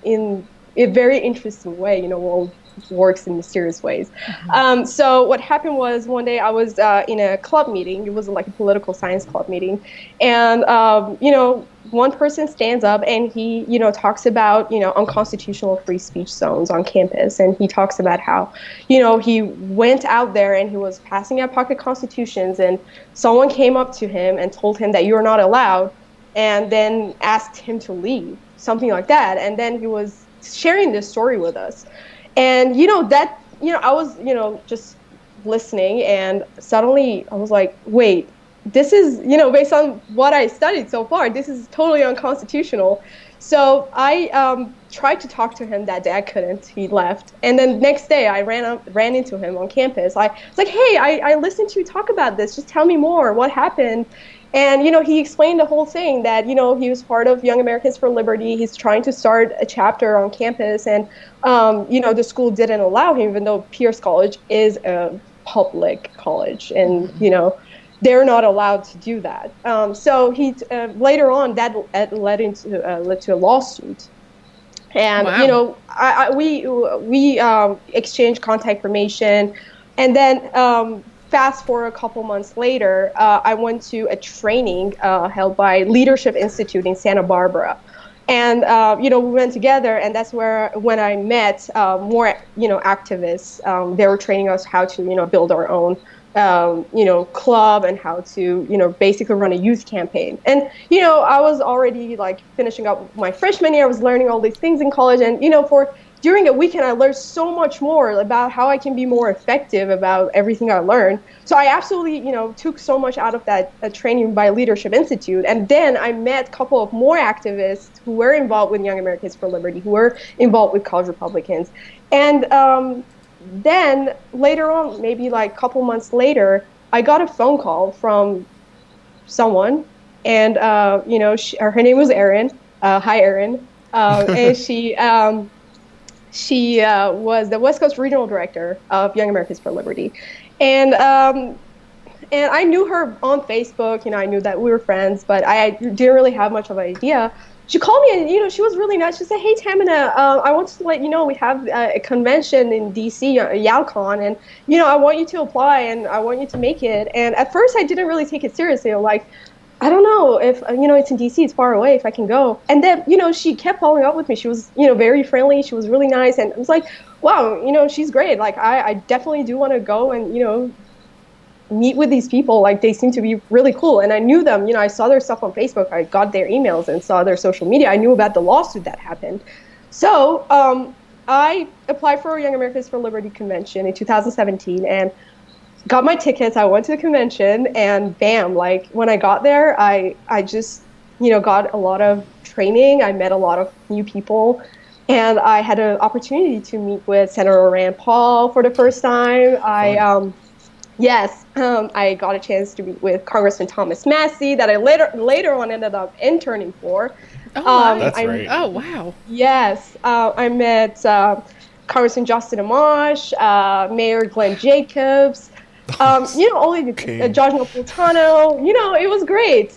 in a very interesting way. World works in mysterious ways. So what happened was one day I was in a club meeting. It was like a political science club meeting, and one person stands up and he talks about unconstitutional free speech zones on campus, and he talks about how he went out there and he was passing out pocket constitutions, and someone came up to him and told him that you're not allowed, and then asked him to leave, something like that. And then he was sharing this story with us. And I was just listening, and suddenly I was like, wait, this is based on what I studied so far, this is totally unconstitutional. So I tried to talk to him that day. I couldn't. He left. And then next day I ran into him on campus. I was like, hey, I listened to you talk about this. Just tell me more. What happened? And, he explained the whole thing, that, he was part of Young Americans for Liberty. He's trying to start a chapter on campus, and, the school didn't allow him, even though Pierce College is a public college, and, they're not allowed to do that. So he later on that led to a lawsuit. And, wow. We exchanged contact information, and then fast forward a couple months later, I went to a training held by Leadership Institute in Santa Barbara. And, we went together, and that's when I met more, activists. They were training us how to, build our own, club, and how to, basically run a youth campaign. And, I was already finishing up my freshman year. I was learning all these things in college, and, during a weekend, I learned so much more about how I can be more effective about everything I learned. So I absolutely, took so much out of that training by Leadership Institute. And then I met a couple of more activists who were involved with Young Americans for Liberty, who were involved with College Republicans. And then later on, maybe a couple months later, I got a phone call from someone. And, her name was Erin. Hi, Erin. And she was the West Coast Regional Director of Young Americans for Liberty. And I knew her on Facebook. I knew that we were friends, but I didn't really have much of an idea. She called me, and, she was really nice. She said, hey, Tahmineh, I wanted to let you know we have a convention in D.C., YALCON, and, I want you to apply, and I want you to make it. And at first, I didn't really take it seriously. I'm like, I don't know if, it's in D.C., it's far away, if I can go. And then, she kept following up with me. She was, very friendly. She was really nice. And I was like, wow, she's great. I definitely do want to go and, meet with these people. Like, they seem to be really cool. And I knew them, I saw their stuff on Facebook. I got their emails and saw their social media. I knew about the lawsuit that happened. So I applied for Young Americans for Liberty convention in 2017 and got my tickets. I went to the convention and bam, like when I got there, I just, got a lot of training. I met a lot of new people. And I had an opportunity to meet with Senator Rand Paul for the first time. I got a chance to meet with Congressman Thomas Massey that I later on ended up interning for. Oh, That's right. Oh, wow. Yes, I met Congressman Justin Amash, Mayor Glenn Jacobs, only George Napolitano. It was great.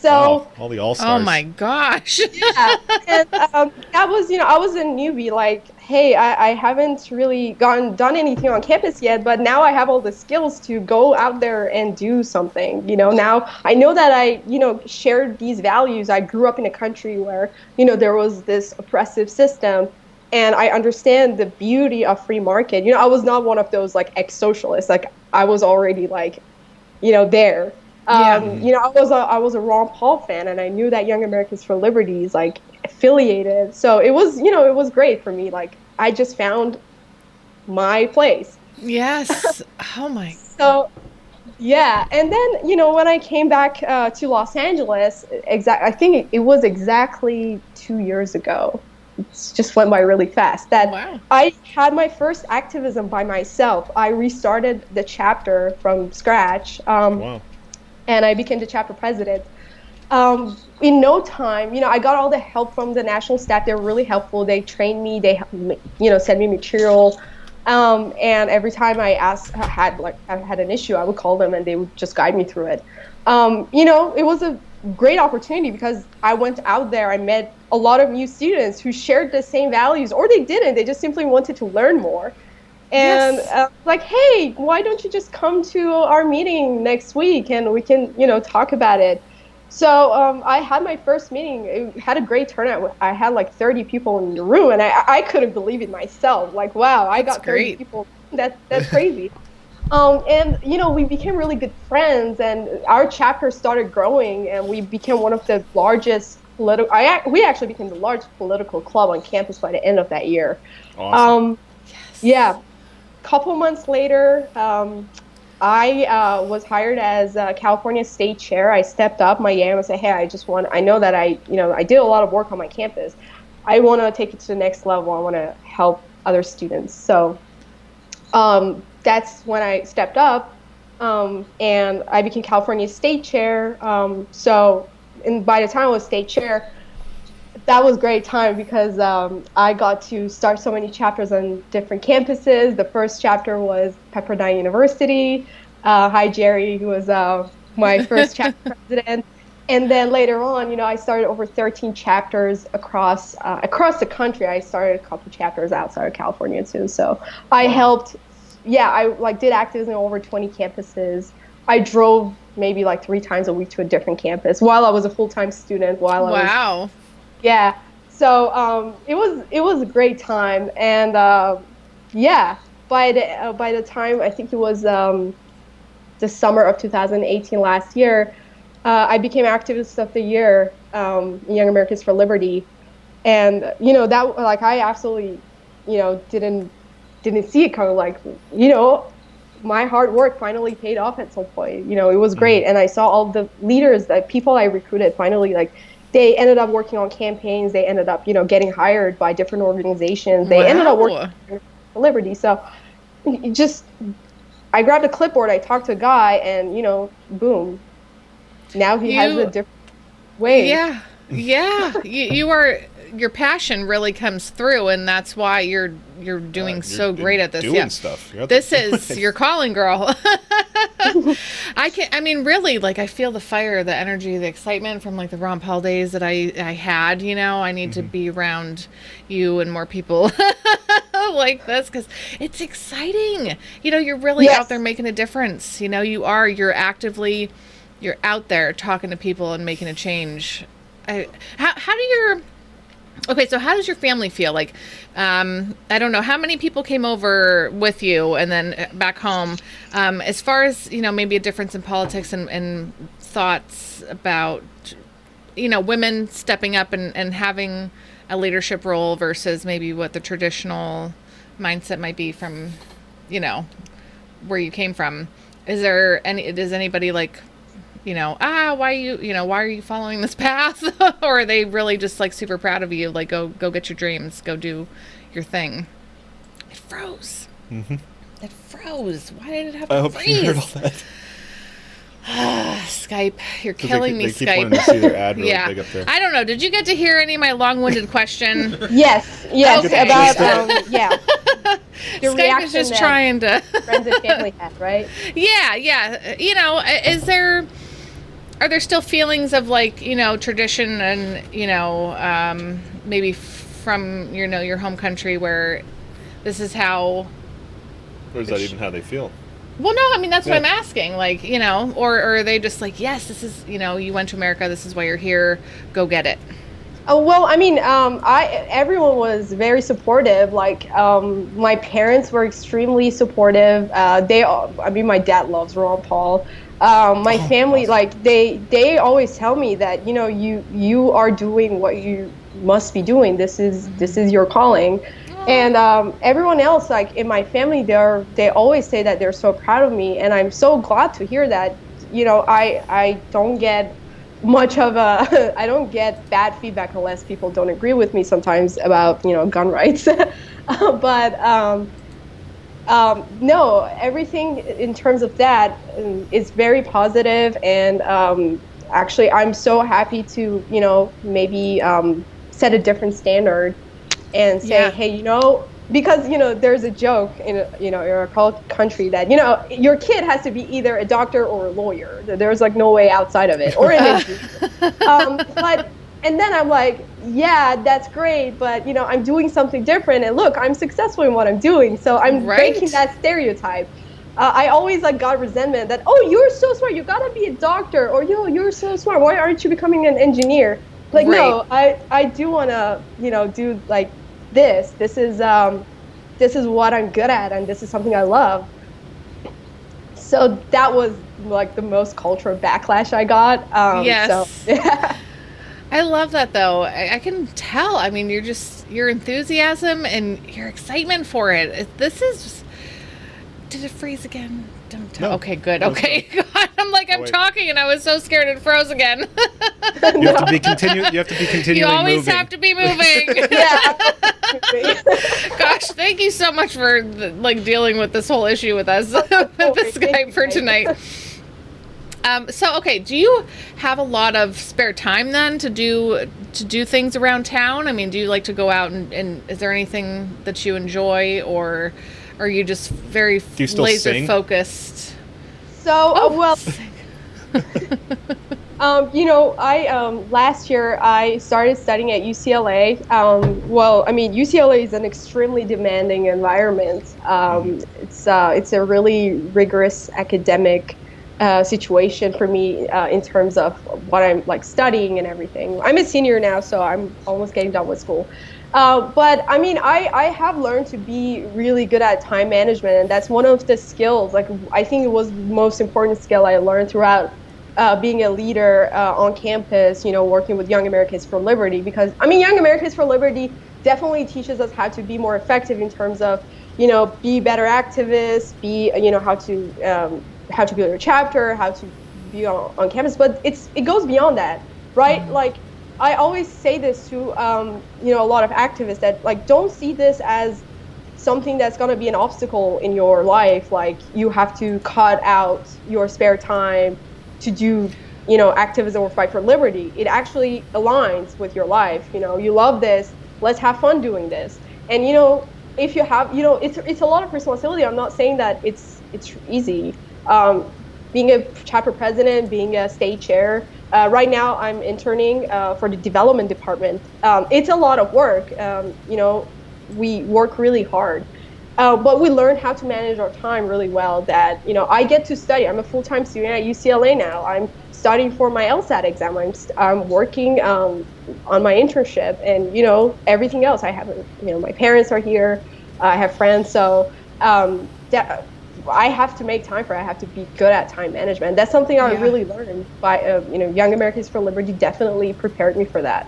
Wow, all the all-stars. Oh my gosh. Yeah, and that was, I was a newbie. Like, hey, I haven't really done anything on campus yet, but now I have all the skills to go out there and do something. Now I know that I, shared these values. I grew up in a country where, there was this oppressive system, and I understand the beauty of free market. I was not one of those like ex-socialists. Like, I was already like, there. I was a Ron Paul fan, and I knew that Young Americans for Liberty is like affiliated. So it was, it was great for me. Like, I just found my place. Yes. Oh my. So, yeah. And then, when I came back to Los Angeles, I think it was exactly 2 years ago. It just went by really fast. Wow. I had my first activism by myself. I restarted the chapter from scratch. Wow. And I became the chapter president. In no time, I got all the help from the national staff. They were really helpful. They trained me. They, sent me material. And every time I had an issue, I would call them and they would just guide me through it. It was a great opportunity because I went out there. I met a lot of new students who shared the same values, or they didn't. They just simply wanted to learn more. And like, hey, why don't you just come to our meeting next week and we can, talk about it. So I had my first meeting. It had a great turnout. I had like 30 people in the room, and I couldn't believe it myself. Like, wow, I got 30 people. That's crazy. And, we became really good friends, and our chapter started growing, and we became one of the largest we actually became the largest political club on campus by the end of that year. Awesome. Yeah. Couple months later, I was hired as California State Chair. I stepped up my game and said, hey, I know that I did a lot of work on my campus. I want to take it to the next level. I want to help other students. So that's when I stepped up, and I became California State Chair. And by the time I was State Chair, that was a great time because I got to start so many chapters on different campuses. The first chapter was Pepperdine University. Hi, Jerry, who was my first chapter president. And then later on, I started over 13 chapters across the country. I started a couple chapters outside of California too. So I helped. Yeah, I did activism on over 20 campuses. I drove maybe 3 times a week to a different campus while I was a full-time student. Wow. Yeah, so it was a great time, and by the time I think it was the summer of 2018 last year, I became Activist of the Year in Young Americans for Liberty, and that I absolutely didn't see it coming. My hard work finally paid off at some point. It was great, and I saw all the leaders, the people I recruited, finally they ended up working on campaigns. They ended up, getting hired by different organizations. They ended up working for Liberty. So I grabbed a clipboard, I talked to a guy, and, boom. Now he has a different way. Yeah. Yeah. Your passion really comes through, and that's why you're doing so great at this. Doing stuff. This is your calling, girl. Really, I feel the fire, the energy, the excitement from the Ron Paul days that I had. I need to be around you and more people like this because it's exciting. You're really out there making a difference. You're out there talking to people and making a change. How do Okay, so how does your family feel? Like, I don't know, how many people came over with you and then back home? As far as, maybe a difference in politics and thoughts about, women stepping up and having a leadership role versus maybe what the traditional mindset might be from, where you came from. Does anybody like, why are you following this path? Or are they really just like super proud of you? Like, go get your dreams, go do your thing. It froze. Mm-hmm. It froze. Why did it have to I hope freeze? you heard all that. Skype, you're killing me, they keep Skype. wanting to see their ad really Yeah. big up there. I don't know. Did you get to hear any of my long-winded question? Yes, Okay. about the Skype reaction is just that trying to. friends and family had, right? Yeah. Are there still feelings of like, tradition and, maybe from, your home country where this is how. Or is that even how they feel? Well, no, I mean, that's what Yeah. I'm asking. Like, or are they just like, yes, this is, you went to America, this is why you're here, go get it. Oh, well, I mean, everyone was very supportive. Like, my parents were extremely supportive. My dad loves Ron Paul. My family, awesome. like, they always tell me that, you are doing what you must be doing. This is your calling. And everyone else, like in my family, they always say that they're so proud of me, and I'm so glad to hear that. I don't get much of I don't get bad feedback unless people don't agree with me sometimes about gun rights. But no, everything in terms of that is very positive, and actually I'm so happy to maybe set a different standard and say, Yeah. hey, because there's a joke in our country that your kid has to be either a doctor or a lawyer. There's like no way outside of it, or an engineer. And then I'm like, yeah, that's great, but I'm doing something different, and look, I'm successful in what I'm doing, so I'm Right. breaking that stereotype. I always got resentment that, oh, you're so smart, you gotta be a doctor, or you're so smart, why aren't you becoming an engineer? Like, no, I do want to do like this is what I'm good at, and this is something I love. So that was like the most cultural backlash I got. Yes. So, yeah. I love that though. I can tell. I mean, your enthusiasm and your excitement for it. Did it freeze again? Don't tell. No. Okay, good. No, Okay. God, I'm like, I'm wait. talking and I was so scared it froze again. You have to be continually You always moving. have to be moving. Yeah. Gosh, thank you so much for dealing with this whole issue with us with the thank Skype you, for guys. tonight. Okay, do you have a lot of spare time then to do things around town? I mean, do you like to go out and is there anything that you enjoy, or are you just very you still laser sing? focused? So last year I started studying at UCLA. UCLA is an extremely demanding environment. It's a really rigorous academic situation for me in terms of what I'm like studying and everything. I'm a senior now, so I'm almost getting done with school. But I mean, I have learned to be really good at time management, and that's one of the skills. Like, I think it was the most important skill I learned throughout being a leader on campus, working with Young Americans for Liberty, because I mean, Young Americans for Liberty definitely teaches us how to be more effective in terms of, be better activists, be, how to build your chapter, how to be on campus, but it goes beyond that, right? Mm-hmm. Like, I always say this to, a lot of activists that like, don't see this as something that's going to be an obstacle in your life. Like, you have to cut out your spare time to do, activism or fight for liberty. It actually aligns with your life. You love this, let's have fun doing this. And, if you have, it's a lot of responsibility. I'm not saying that it's easy. Being a chapter president, being a state chair, right now I'm interning for the development department. It's a lot of work. We work really hard. But we learn how to manage our time really well, that, I get to study. I'm a full-time student at UCLA now. I'm studying for my LSAT exam. I'm working on my internship, and everything else. I have my parents are here. I have friends, so I have to make time for it. I have to be good at time management. That's something I really learned by Young Americans for Liberty definitely prepared me for that.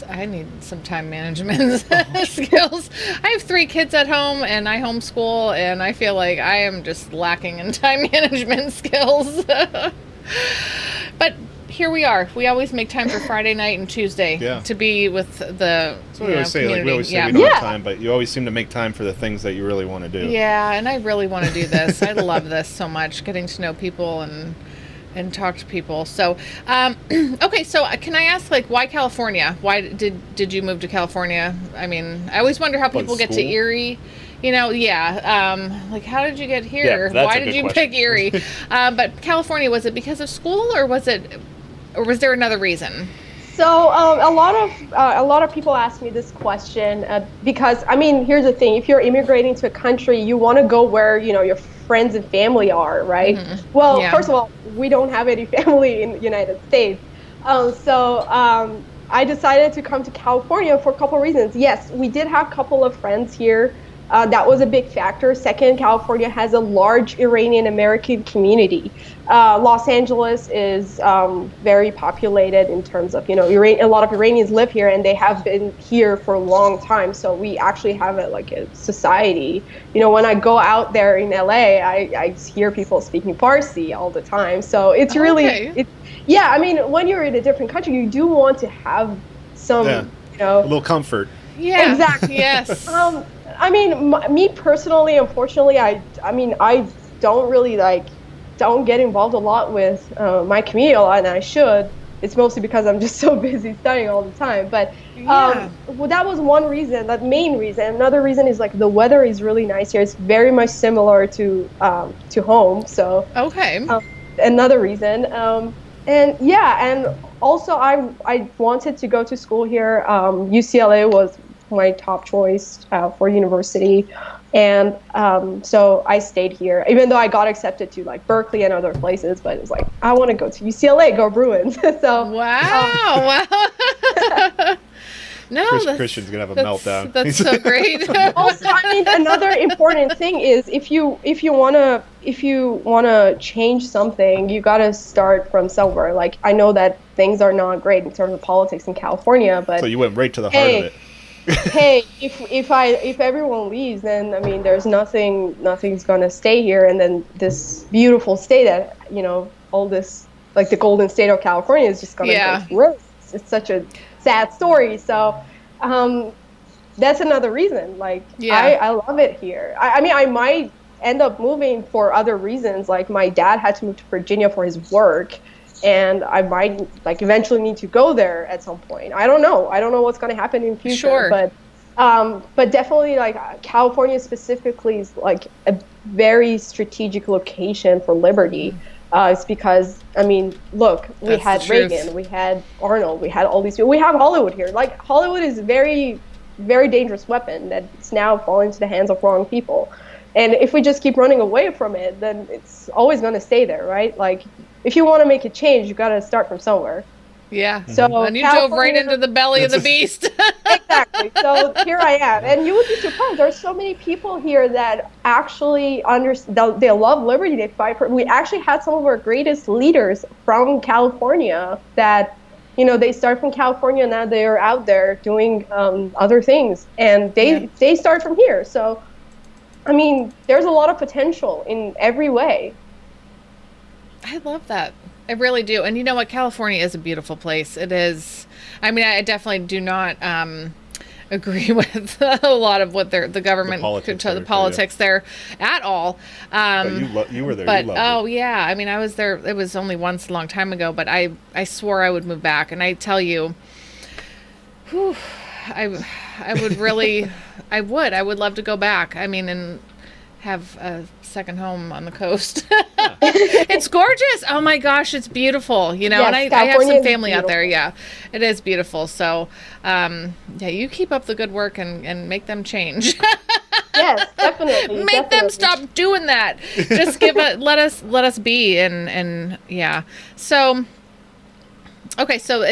I need some time management skills. I have 3 kids at home and I homeschool, and I feel like I am just lacking in time management skills. But here we are. We always make time for Friday night and Tuesday to be with the That's what we always say. Like, we always say we don't have time, but you always seem to make time for the things that you really want to do. Yeah, and I really want to do this. I love this so much, getting to know people and talk to people. So, okay, so can I ask, like, why California? Why did you move to California? I mean, I always wonder how people get to Erie. Like, how did you get here? Yeah, why did you pick Erie? But California, was it because of school, or was there another reason? So a lot of people ask me this question because, I mean, here's the thing: if you're immigrating to a country, you want to go where your friends and family are, right? Mm-hmm. Well, first of all, we don't have any family in the United States, so I decided to come to California for a couple of reasons. Yes, we did have a couple of friends here. That was a big factor. Second, California has a large Iranian American community. Los Angeles is very populated in terms of, a lot of Iranians live here, and they have been here for a long time. So we actually have a society. When I go out there in LA, I hear people speaking Farsi all the time. So it's really, I mean, when you're in a different country, you do want to have some, a little comfort. Yeah, exactly. Yes. I mean, me personally, unfortunately, I don't really don't get involved a lot with my community, and I should. It's mostly because I'm just so busy studying all the time. But that was one reason, that main reason. Another reason is the weather is really nice here. It's very much similar to home. So another reason. And also I wanted to go to school here. UCLA was my top choice for university, and so I stayed here, even though I got accepted to Berkeley and other places, but it was I want to go to UCLA, go Bruins. So wow. No, Christian's gonna have a meltdown. That's so great. Also, I mean, another important thing is if you wanna change something, you gotta start from somewhere. I know that things are not great in terms of politics in California, but so you went right to the heart of it. Hey, if everyone leaves, then I mean, there's nothing's gonna stay here, and then this beautiful state that all this the Golden State of California is just gonna go to roast. It's such a sad story. So that's another reason. I love it here. I mean, I might end up moving for other reasons. My dad had to move to Virginia for his work, and I might eventually need to go there at some point. I don't know what's going to happen in the future. Sure. But definitely California specifically is a very strategic location for liberty. It's because, I mean, look, we had Reagan, we had Arnold, we had all these people. We have Hollywood here. Hollywood is a very, very dangerous weapon that's now falling into the hands of wrong people. And if we just keep running away from it, then it's always going to stay there, right? If you want to make a change, you got to start from somewhere. Yeah. So and you dove right into the belly of the beast. Exactly. So here I am. And you would be surprised. There's so many people here that actually understand. They love liberty. They fight for it. We actually had some of our greatest leaders from California that, they start from California, now they are out there doing other things. And they start from here. So, I mean, there's a lot of potential in every way. I love that. I really do. And you know what? California is a beautiful place. It is. I mean, I definitely do not agree with a lot of what the government, the politics there at all. But you were there. But you loved it. yeah, I mean, I was there. It was only once a long time ago, but I swore I would move back. And I tell you, I would really, I would love to go back. I mean, and have a second home on the coast. It's gorgeous. Oh my gosh, it's beautiful. Yes, and I have some family out there. Yeah, it is beautiful. So, you keep up the good work and make them change. Yes, definitely. Make them definitely. stop doing that. Just let us be and yeah. So okay, so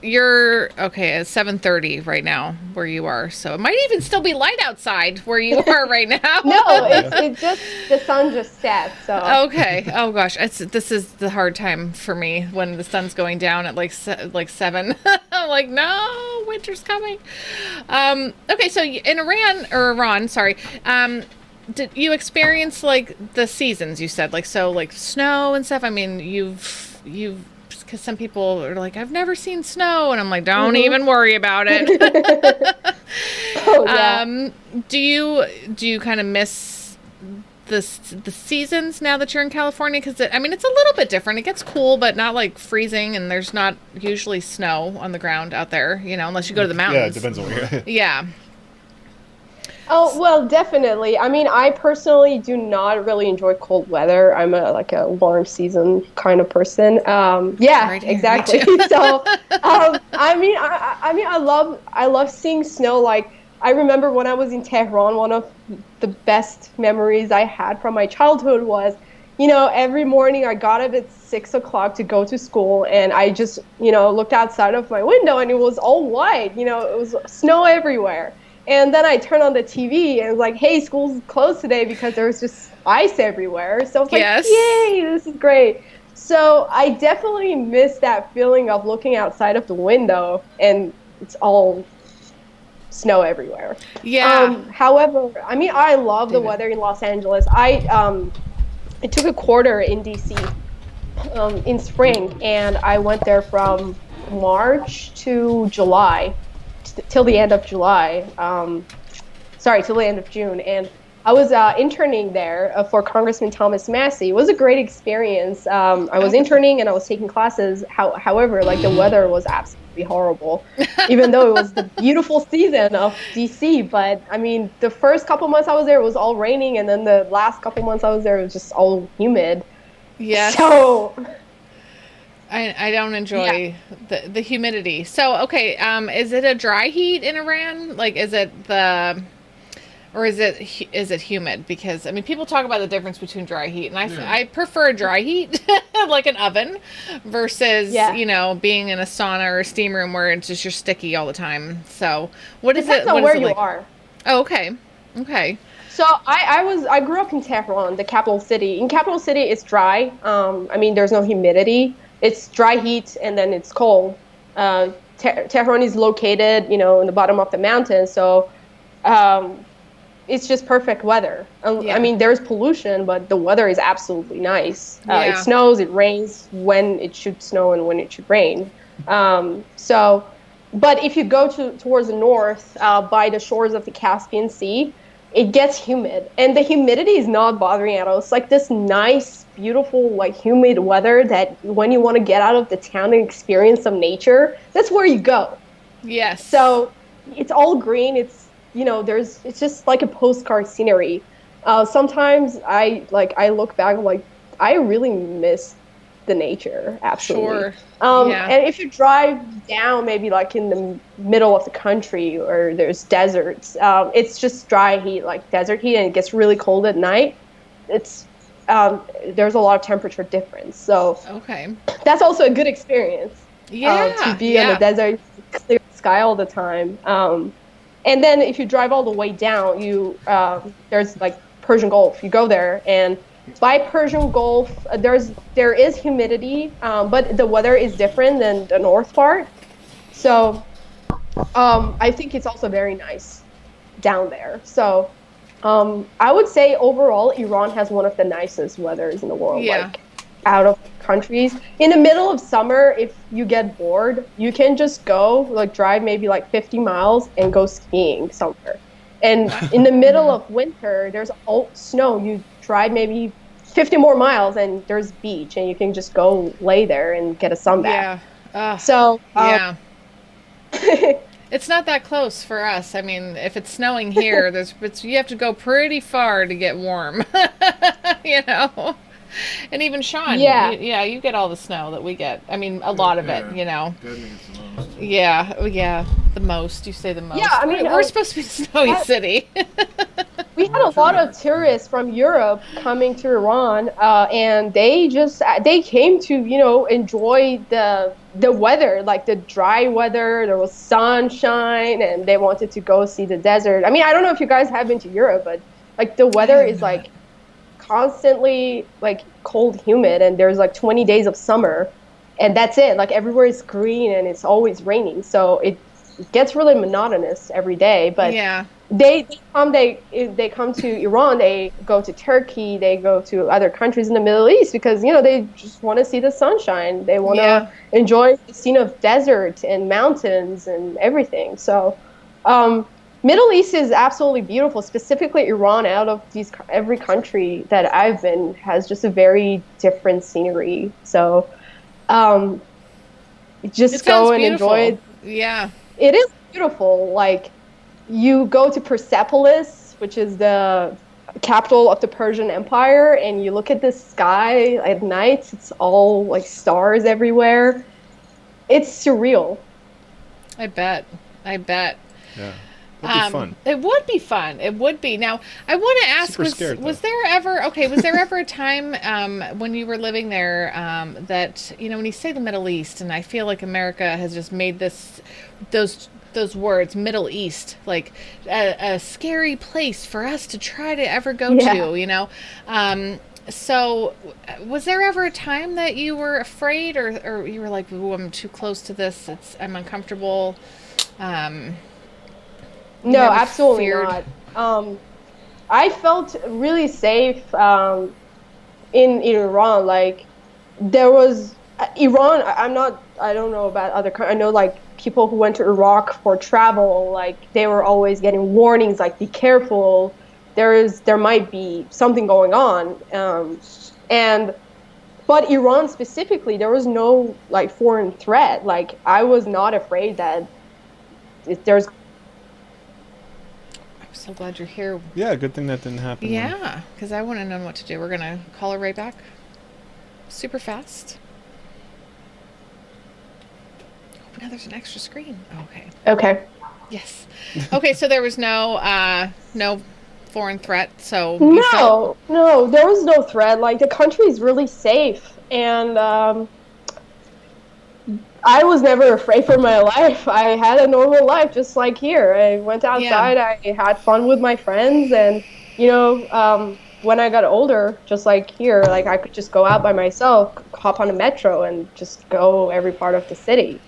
you're 7:30 right now where you are. So it might even still be light outside where you are right now. No, it's just the sun just set. So Okay. Oh gosh, this is the hard time for me when the sun's going down at like 7. I'm like, no, winter's coming. Okay, so in Iran, sorry. Did you experience like the seasons? You said like snow and stuff. I mean, you've because some people are like, I've never seen snow, and I'm like, don't even worry about it. oh, yeah. Do you kind of miss the seasons now that you're in California? Because I mean, it's a little bit different. It gets cool, but not like freezing, and there's not usually snow on the ground out there, unless you go to the mountains. Yeah, it depends on where you're. Yeah. Oh, well, definitely. I mean, I personally do not really enjoy cold weather. I'm a warm season kind of person. Yeah, Right here, exactly. me too. So, I love seeing snow. Like, I remember when I was in Tehran, one of the best memories I had from my childhood was, every morning I got up at 6 o'clock to go to school, and I just, looked outside of my window, and it was all white. It was snow everywhere. And then I turned on the TV and it was like, hey, school's closed today because there was just ice everywhere. So I was like, yay, this is great. So I definitely miss that feeling of looking outside of the window and it's all snow everywhere. Yeah. However, I mean, I love the weather in Los Angeles. I took a quarter in DC in spring, and I went there from March to July. Till the end of July, till the end of June, and I was interning there for Congressman Thomas Massey. It was a great experience. I was interning and I was taking classes. However, like the weather was absolutely horrible, even though it was the beautiful season of DC. But I mean, the first couple months I was there, it was all raining, and then the last couple months I was there, it was just all humid. Yes. So I don't enjoy the humidity. So, okay, is it a dry heat in Iran? Like, is it or is it humid? Because, I mean, people talk about the difference between dry heat, and I prefer dry heat, like an oven, versus, being in a sauna or a steam room where it's just you're sticky all the time. So, what is it? Depends on where you are. Oh, okay. Okay. So I grew up in Tehran, the capital city. In capital city, it's dry. I mean, there's no humidity. It's dry heat and then it's cold. Tehran is located, in the bottom of the mountain, so it's just perfect weather. I mean, there's pollution, but the weather is absolutely nice. It snows, it rains when it should snow and when it should rain. But if you go towards the north, by the shores of the Caspian Sea, it gets humid, and the humidity is not bothering at all. It's like this nice, beautiful, like humid weather that when you want to get out of the town and experience some nature, that's where you go. Yes. So it's all green. It's it's just like a postcard scenery. Sometimes I look back, like I really miss the nature. Absolutely. Sure. And if you drive down, maybe like in the middle of the country or there's deserts, it's just dry heat, like desert heat, and it gets really cold at night. It's there's a lot of temperature difference. So that's also a good experience. To be in the desert, clear sky all the time. And then if you drive all the way down, there's like Persian Gulf. You go there, and by Persian Gulf, there is humidity, but the weather is different than the north part. So I think it's also very nice down there. So I would say overall, Iran has one of the nicest weathers in the world. Like out of countries. In the middle of summer, if you get bored, you can just go, like drive maybe like 50 miles and go skiing somewhere. And in the middle of winter, there's all snow. You drive maybe 50 more miles and there's beach, and you can just go lay there and get a sunbath. It's not that close for us. I mean, if it's snowing here, you have to go pretty far to get warm. And even Sean, you get all the snow that we get. I mean, a lot of it, the most. You say the most. Yeah, I mean, we're supposed to be a snowy city. we had a lot of tourists from Europe coming to Iran, and they came to enjoy the weather, like the dry weather. There was sunshine, and they wanted to go see the desert. I mean, I don't know if you guys have been to Europe, but like the weather is like constantly like cold, humid, and there's like 20 days of summer, and that's it. Like everywhere is green and it's always raining, so it gets really monotonous every day. But Yeah. they come to Iran, they go to Turkey, they go to other countries in the Middle East because they just want to see the sunshine. They want to enjoy the scene of desert and mountains and everything. So Middle East is absolutely beautiful, specifically Iran. Out of every country that I've been has just a very different scenery. So just go and enjoy. Yeah. It is beautiful. Like, you go to Persepolis, which is the capital of the Persian Empire, and you look at the sky at night. It's all like stars everywhere. It's surreal. I bet. Yeah. It'd be fun. It would be fun. It would be. Now, I want to ask, was there ever a time when you were living there that, when you say the Middle East, and I feel like America has just made those words, Middle East, like a scary place for us to try to ever go to, so was there ever a time that you were afraid or you were like, ooh, I'm too close to this, I'm uncomfortable? No, absolutely not. I felt really safe in Iran. Like, there was Iran. I don't know about other countries. I know like people who went to Iraq for travel, like they were always getting warnings, like be careful. There might be something going on. But Iran specifically, there was no like foreign threat. Like, I was not afraid that there's. So glad you're here. Yeah, good thing that didn't happen. Yeah, because I wouldn't have known what to do. We're going to call her right back. Super fast. Oh, now there's an extra screen. Okay. Okay. Yes. Okay, so there was no foreign threat, so... No, there was no threat. Like, the country is really safe, and I was never afraid for my life. I had a normal life, just like here. I went outside, I had fun with my friends, and, when I got older, just like here, like I could just go out by myself, hop on a metro, and just go every part of the city.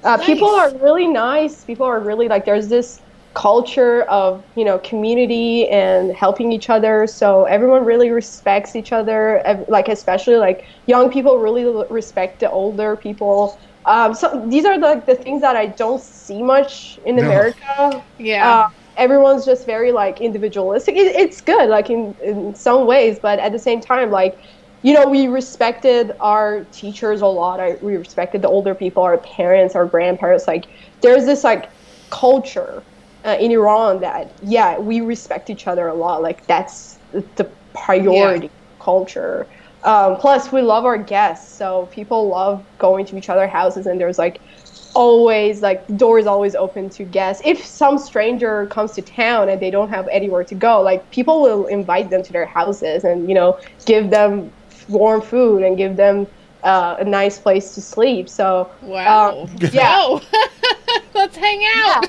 Nice. People are really nice. People are really, like, there's this culture of, community and helping each other. So everyone really respects each other, like, especially, like, young people really respect the older people. So these are the things that I don't see much in America. Yeah. Everyone's just very like individualistic. It's good, like in some ways, but at the same time, like, we respected our teachers a lot. We respected the older people, our parents, our grandparents. Like, there's this like culture in Iran that we respect each other a lot. Like, that's the priority culture. Plus, we love our guests, so people love going to each other's houses, and there's like always like the door is always open to guests. If some stranger comes to town and they don't have anywhere to go, like, people will invite them to their houses and give them warm food and give them a nice place to sleep. So wow, let's hang out.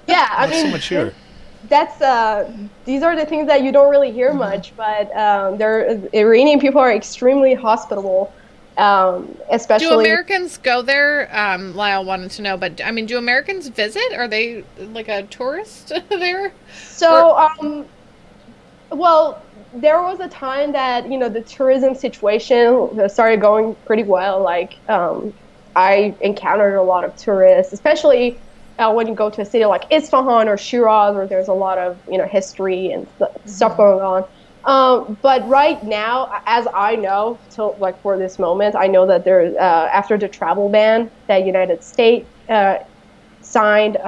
I mean, so much here. That's these are the things that you don't really hear much, but Iranian people are extremely hospitable, especially. Do Americans go there? Lyle wanted to know, but I mean, do Americans visit? Are they like a tourist there? So, well, there was a time that the tourism situation started going pretty well. Like, I encountered a lot of tourists, especially when you go to a city like Isfahan or Shiraz, where there's a lot of history and stuff going on. But right now, as I know, till like for this moment, I know that there after the travel ban that United States signed,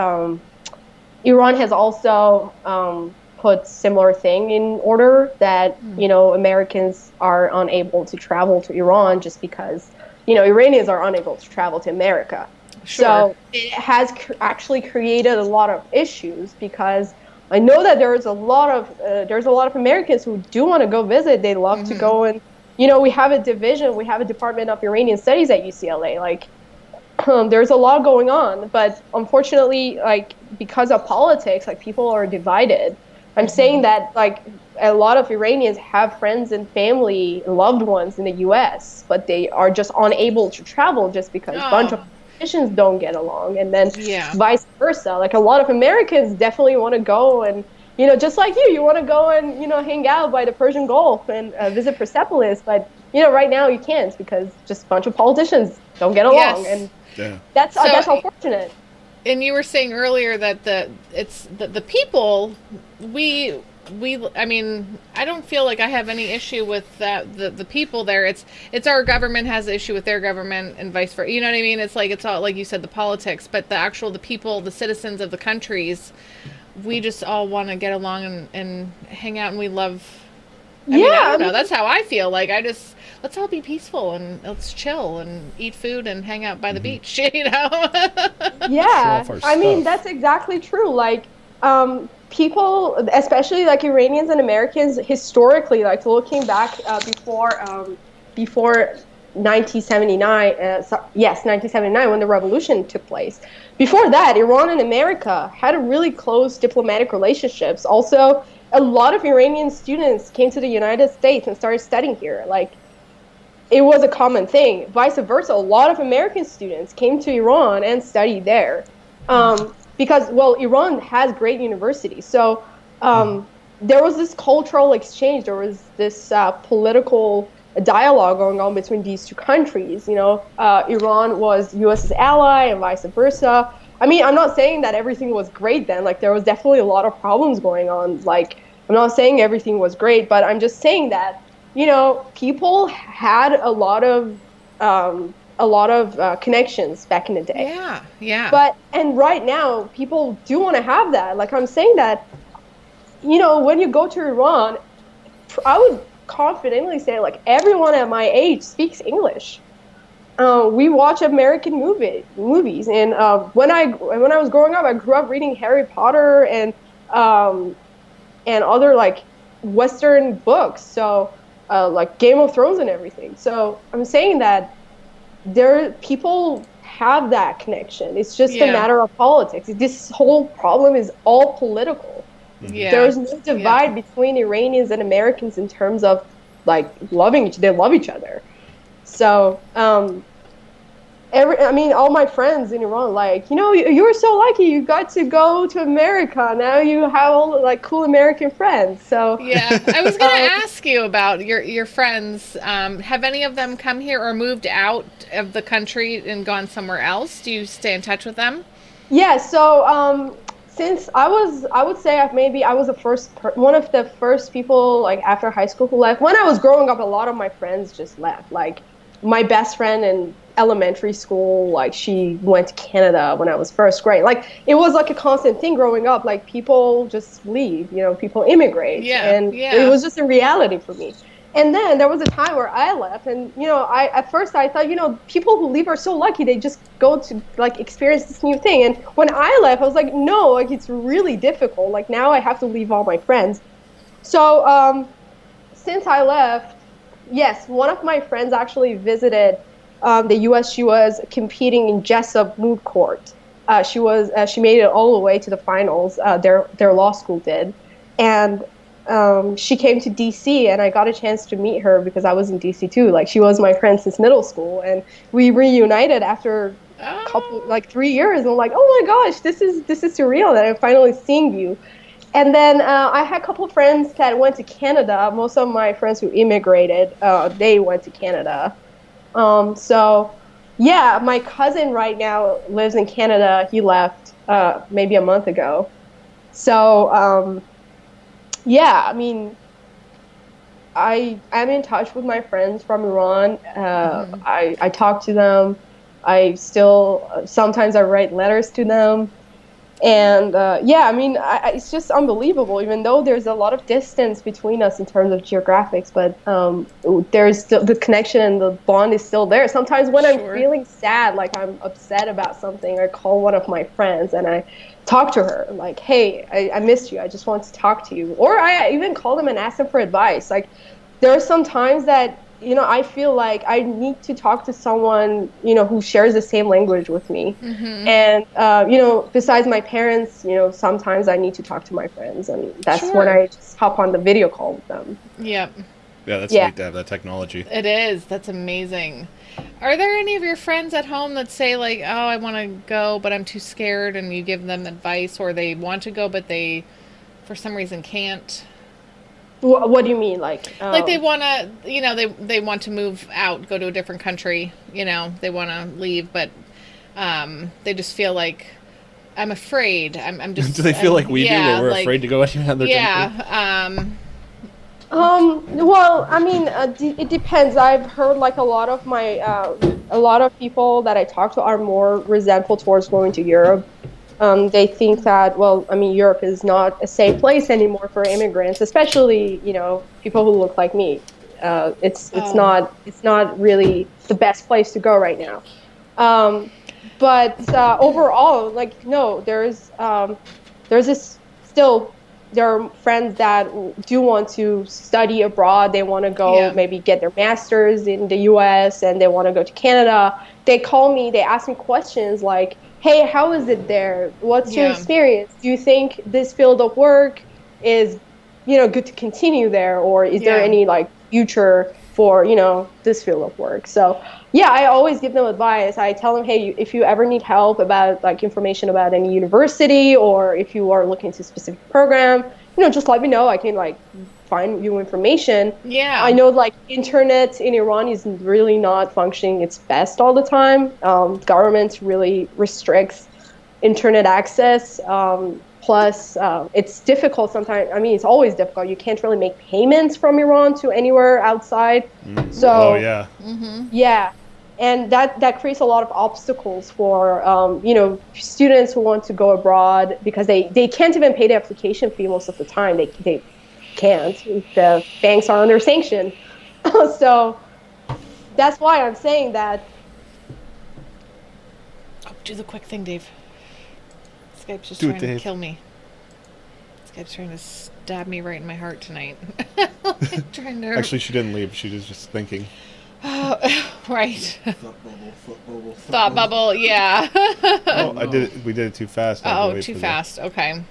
Iran has also put similar thing in order that Americans are unable to travel to Iran just because Iranians are unable to travel to America. Sure. So it has actually created a lot of issues because I know that there's a lot of Americans who do want to go visit. They love to go, and we have a division, we have a Department of Iranian Studies at UCLA. Like, there's a lot going on, but unfortunately, like, because of politics, like, people are divided. I'm saying that, like, a lot of Iranians have friends and family, loved ones in the U.S., but they are just unable to travel just because a bunch of politicians don't get along, and then vice versa. Like, a lot of Americans definitely want to go, and just like you want to go and hang out by the Persian Gulf and visit Persepolis, but right now you can't because just a bunch of politicians don't get along, and that's unfortunate. And you were saying earlier that the people, I mean, I don't feel like I have any issue with that. The people there, it's our government has an issue with their government and vice versa. You know what I mean? It's like, it's all, like you said, the politics, but the people, the citizens of the countries, we just all want to get along and hang out, and we love. I don't know. That's how I feel. Like, let's all be peaceful and let's chill and eat food and hang out by the beach. Yeah, I mean, that's exactly true. Like, people, especially like Iranians and Americans, historically, like looking back before 1979, 1979, when the revolution took place. Before that, Iran and America had a really close diplomatic relationships. Also, a lot of Iranian students came to the United States and started studying here. Like, it was a common thing. Vice versa, a lot of American students came to Iran and studied there. Because, well, Iran has great universities. So there was this cultural exchange. There was this political dialogue going on between these two countries. Iran was U.S.'s ally and vice versa. I mean, I'm not saying that everything was great then. Like, there was definitely a lot of problems going on. Like, I'm not saying everything was great, but I'm just saying that, people had a lot of connections back in the day. Yeah. And right now, people do want to have that. Like, I'm saying that, when you go to Iran, I would confidently say, like, everyone at my age speaks English. We watch American movies, and when I was growing up, I grew up reading Harry Potter and other, like, Western books. So, like Game of Thrones and everything. So I'm saying that people have that connection. It's just a matter of politics. This whole problem is all political. There's no divide between Iranians and Americans in terms of, like, they love each other. So all my friends in Iran, like, you were so lucky you got to go to America. Now you have all, like, cool American friends. So I was going to ask you about your friends. Have any of them come here or moved out of the country and gone somewhere else? Do you stay in touch with them? Yeah. So since I would say maybe I was one of the first people, like, after high school who left. When I was growing up, a lot of my friends just left. Like, my best friend in elementary school, like, she went to Canada when I was first grade. Like, it was like a constant thing growing up. Like, people just leave, people immigrate. It was just a reality for me. And then there was a time where I left, and at first I thought, people who leave are so lucky. They just go to, like, experience this new thing. And when I left, I was like, no, like, it's really difficult. Like, now I have to leave all my friends. So since I left, yes, one of my friends actually visited the U.S. She was competing in Jessup Moot Court. She made it all the way to the finals. Their law school did, and she came to D.C. and I got a chance to meet her because I was in D.C. too. Like, she was my friend since middle school, and we reunited after a couple, like, 3 years. And I'm like, oh my gosh, this is surreal that I'm finally seeing you. And then I had a couple of friends that went to Canada. Most of my friends who immigrated, they went to Canada. So, yeah, my cousin right now lives in Canada. He left maybe a month ago. So, yeah, I mean, I'm in touch with my friends from Iran. I talk to them. Sometimes I write letters to them. And yeah, I mean, it's just unbelievable. Even though there's a lot of distance between us in terms of geographics, but there's still the connection and the bond is still there. Sometimes when I'm feeling sad, like I'm upset about something, I call one of my friends and I talk to her like, hey, I missed you. I just want to talk to you. Or I even call them and ask them for advice. Like there are some times that, you know, I feel like I need to talk to someone, you know, who shares the same language with me. And, you know, besides my parents, you know, sometimes I need to talk to my friends. And that's when I just hop on the video call with them. Yep. Yeah, that's neat to have that technology. It is. That's amazing. Are there any of your friends at home that say, like, oh, I want to go, but I'm too scared, and you give them advice, or they want to go, but they, for some reason, can't? What do you mean? Like they want to, you know, they want to move out, go to a different country, you know, they want to leave, but they just feel like, I'm afraid. I'm just. Do they feel like we do, where we're afraid to go anywhere other country? Well, I mean, it depends. I've heard like a lot of my, a lot of people that I talk to are more resentful towards going to Europe. They think that, well, I mean, Europe is not a safe place anymore for immigrants, especially, you know, people who look like me. It's not really the best place to go right now. But overall, like, no, there's this still. There are friends that do want to study abroad. They want to go maybe get their master's in the US and they want to go to Canada. They call me, they ask me questions like, hey, how is it there? What's your experience? Do you think this field of work is, you know, good to continue there? Or is there any like future for, you know, this field of work? So yeah, I always give them advice. I tell them, hey, if you ever need help about like information about any university, or if you are looking to a specific program, you know, just let me know. I can like find you information. Yeah. I know like internet in Iran is really not functioning its best all the time. Government really restricts internet access. Plus, it's difficult sometimes. I mean, it's always difficult. You can't really make payments from Iran to anywhere outside. So, yeah. And that creates a lot of obstacles for, you know, students who want to go abroad because they can't even pay the application fee most of the time. They can't. The banks are under sanction. So that's why I'm saying that. Oh, do the quick thing, Dave. Skype's just trying to kill me. Skype's trying to stab me right in my heart tonight. Actually, she didn't leave. She was just thinking. Oh, right. Thought bubble, yeah. Oh, we did it too fast. Oh, too fast. Okay.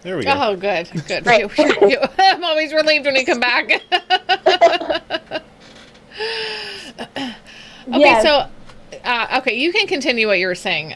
There we go. Oh, good. Right. I'm always relieved when you come back. Okay, so, okay, you can continue what you were saying.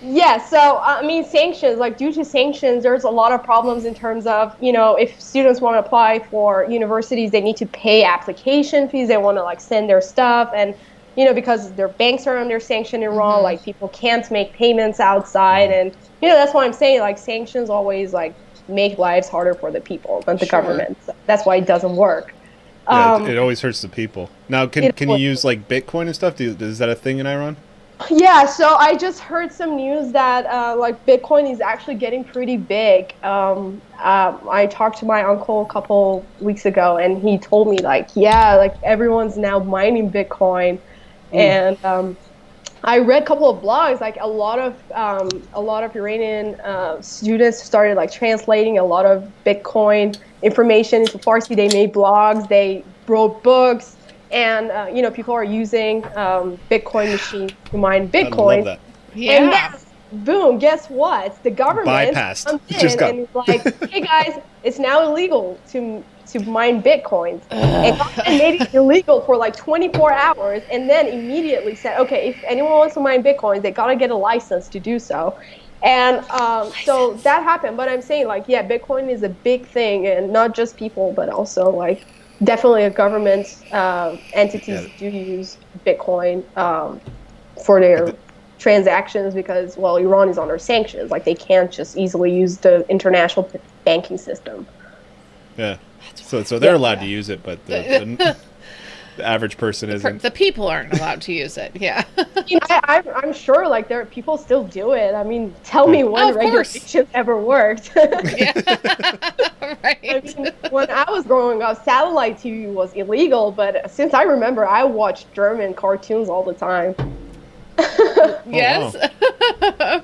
Yeah, so, I mean, sanctions, like, due to sanctions, there's a lot of problems in terms of, you know, if students want to apply for universities, they need to pay application fees, they want to, like, send their stuff, and, you know, because their banks are under sanction in Iran, like, people can't make payments outside, and, you know, that's why I'm saying, like, sanctions always, like, make lives harder for the people, not the government. So that's why it doesn't work. Yeah, it always hurts the people. Now, can you use, like, Bitcoin and stuff? Is that a thing in Iran? Yeah, so I just heard some news that like Bitcoin is actually getting pretty big. I talked to my uncle a couple weeks ago, and he told me like, yeah, like everyone's now mining Bitcoin, and I read a couple of blogs. Like a lot of Iranian students started like translating a lot of Bitcoin information into Farsi. They made blogs, they wrote books. And, you know, people are using Bitcoin machines to mine Bitcoin. I love that. Yeah. And then, boom, guess what? The government bypassed. comes in and is like, hey, guys, it's now illegal to mine Bitcoins. And made it illegal for like 24 hours and then immediately said, okay, if anyone wants to mine Bitcoins, they got to get a license to do so. And so that happened. But I'm saying, like, yeah, Bitcoin is a big thing, and not just people, but also, like, definitely a government entities do use Bitcoin for their transactions because, well, Iran is under sanctions. Like, they can't just easily use the international banking system. Yeah. So they're allowed to use it, but The average person isn't. The people aren't allowed to use it. Yeah. I'm sure like there people still do it. I mean, tell me when of course. regulations ever worked. Yeah. Right. I mean, when I was growing up, satellite TV was illegal, but since I remember, I watched German cartoons all the time. Yes. Oh, wow.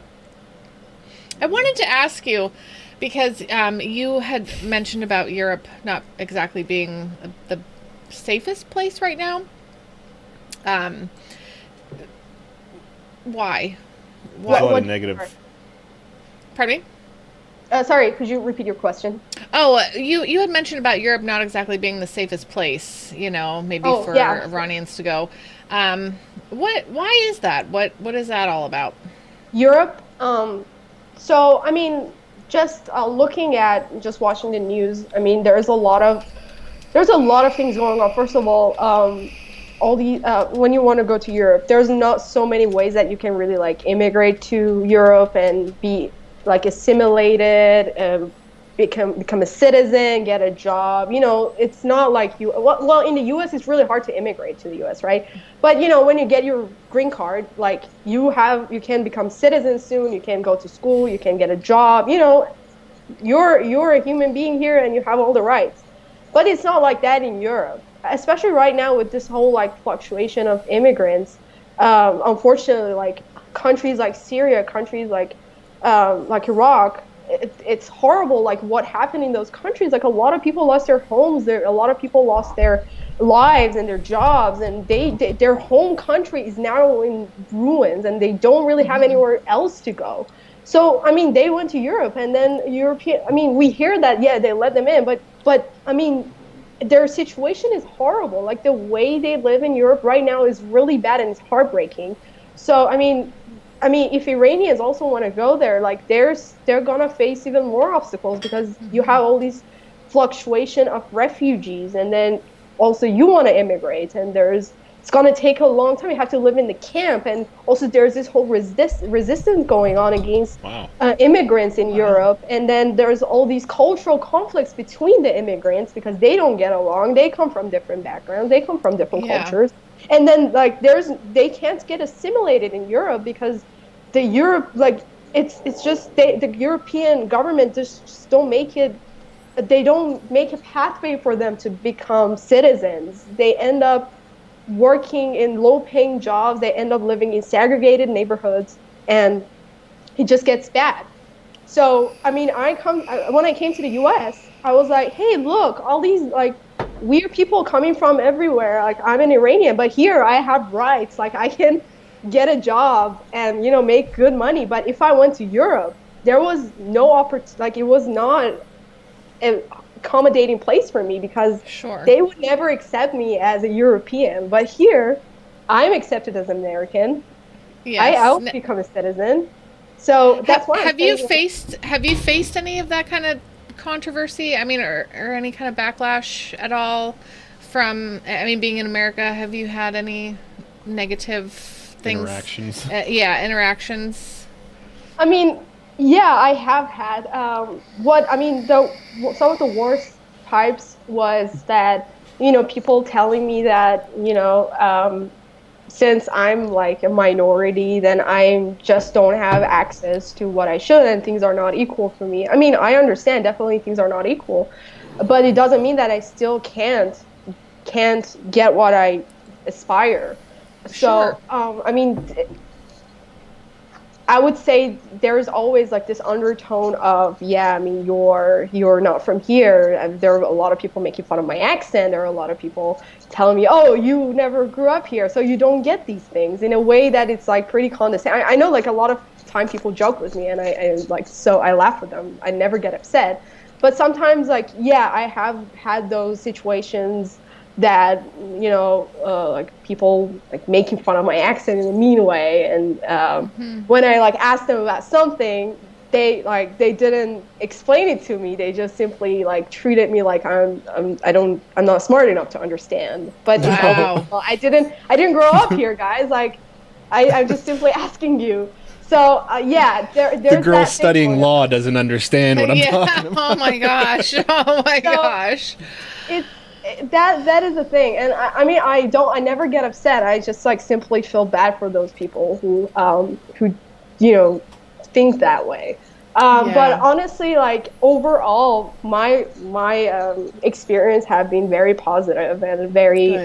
I wanted to ask you, because you had mentioned about Europe not exactly being the safest place right now. Why? There's a lot what- of negative. Pardon me? Sorry, could you repeat your question? Oh, you had mentioned about Europe not exactly being the safest place, maybe for Iranians to go. Why is that? What is that all about? Europe. So I mean, just looking at just watching the news. I mean, there's a lot of things going on. First of all, all the when you want to go to Europe, there's not so many ways that you can really like immigrate to Europe and be like assimilated and become a citizen, get a job. It's not like well in the US it's really hard to immigrate to the US, right? But when you get your green card, like you can become citizen soon, you can go to school, you can get a job, you're a human being here and you have all the rights. But it's not like that in Europe, especially right now with this whole like fluctuation of immigrants. Unfortunately, like countries like Syria, countries like Iraq, it's horrible. Like what happened in those countries. Like a lot of people lost their homes. A lot of people lost their lives and their jobs, and their home country is now in ruins, and they don't really have anywhere else to go. So I mean, they went to Europe, and then we hear that they let them in, but I mean, their situation is horrible. Like the way they live in Europe right now is really bad, and it's heartbreaking. So I mean, if Iranians also want to go there, like they're gonna face even more obstacles because you have all these fluctuation of refugees, and then also you want to immigrate, and it's gonna take a long time. You have to live in the camp, and also there's this whole resistance going on against immigrants in Europe, and then there's all these cultural conflicts between the immigrants because they don't get along. They come from different backgrounds. They come from different cultures. And then like they can't get assimilated in Europe because the European government just don't make it. They don't make a pathway for them to become citizens. They end up working in low-paying jobs. They end up living in segregated neighborhoods, and it just gets bad. So I mean, when I came to the U.S., I was like, hey, look, all these like weird people coming from everywhere. Like I'm an Iranian, but here I have rights. Like I can get a job and make good money. But if I went to Europe, there was no opportunity. Like it was not an accommodating place for me because they would never accept me as a European. But here, I'm accepted as an American. Yes. I will become a citizen. So that's why. Have you faced any of that kind of controversy? I mean, or any kind of backlash at all from? I mean, being in America, have you had any negative things? Interactions. Interactions. I mean, yeah, I have had. Some of the worst types was that people telling me that since I'm like a minority, then I just don't have access to what I should, and things are not equal for me. I mean, I understand definitely things are not equal, but it doesn't mean that I still can't get what I aspire. So, I mean, I would say there's always like this undertone of, you're not from here. And there are a lot of people making fun of my accent. There are a lot of people telling me, oh, you never grew up here, so you don't get these things, in a way that it's like pretty condescending. I know like a lot of time people joke with me, and I laugh with them. I never get upset. But sometimes I have had those situations that like people like making fun of my accent in a mean way, and when I like asked them about something, they didn't explain it to me. They just simply like treated me like I'm not smart enough to understand. But well, I didn't grow up here, guys. Like I'm just simply asking you. So there's the girl studying law doesn't understand what I'm talking about. Oh my gosh! Oh my gosh! that is the thing, and I mean, I never get upset. I just like simply feel bad for those people who think that way. But honestly, like overall, my experience have been very positive and very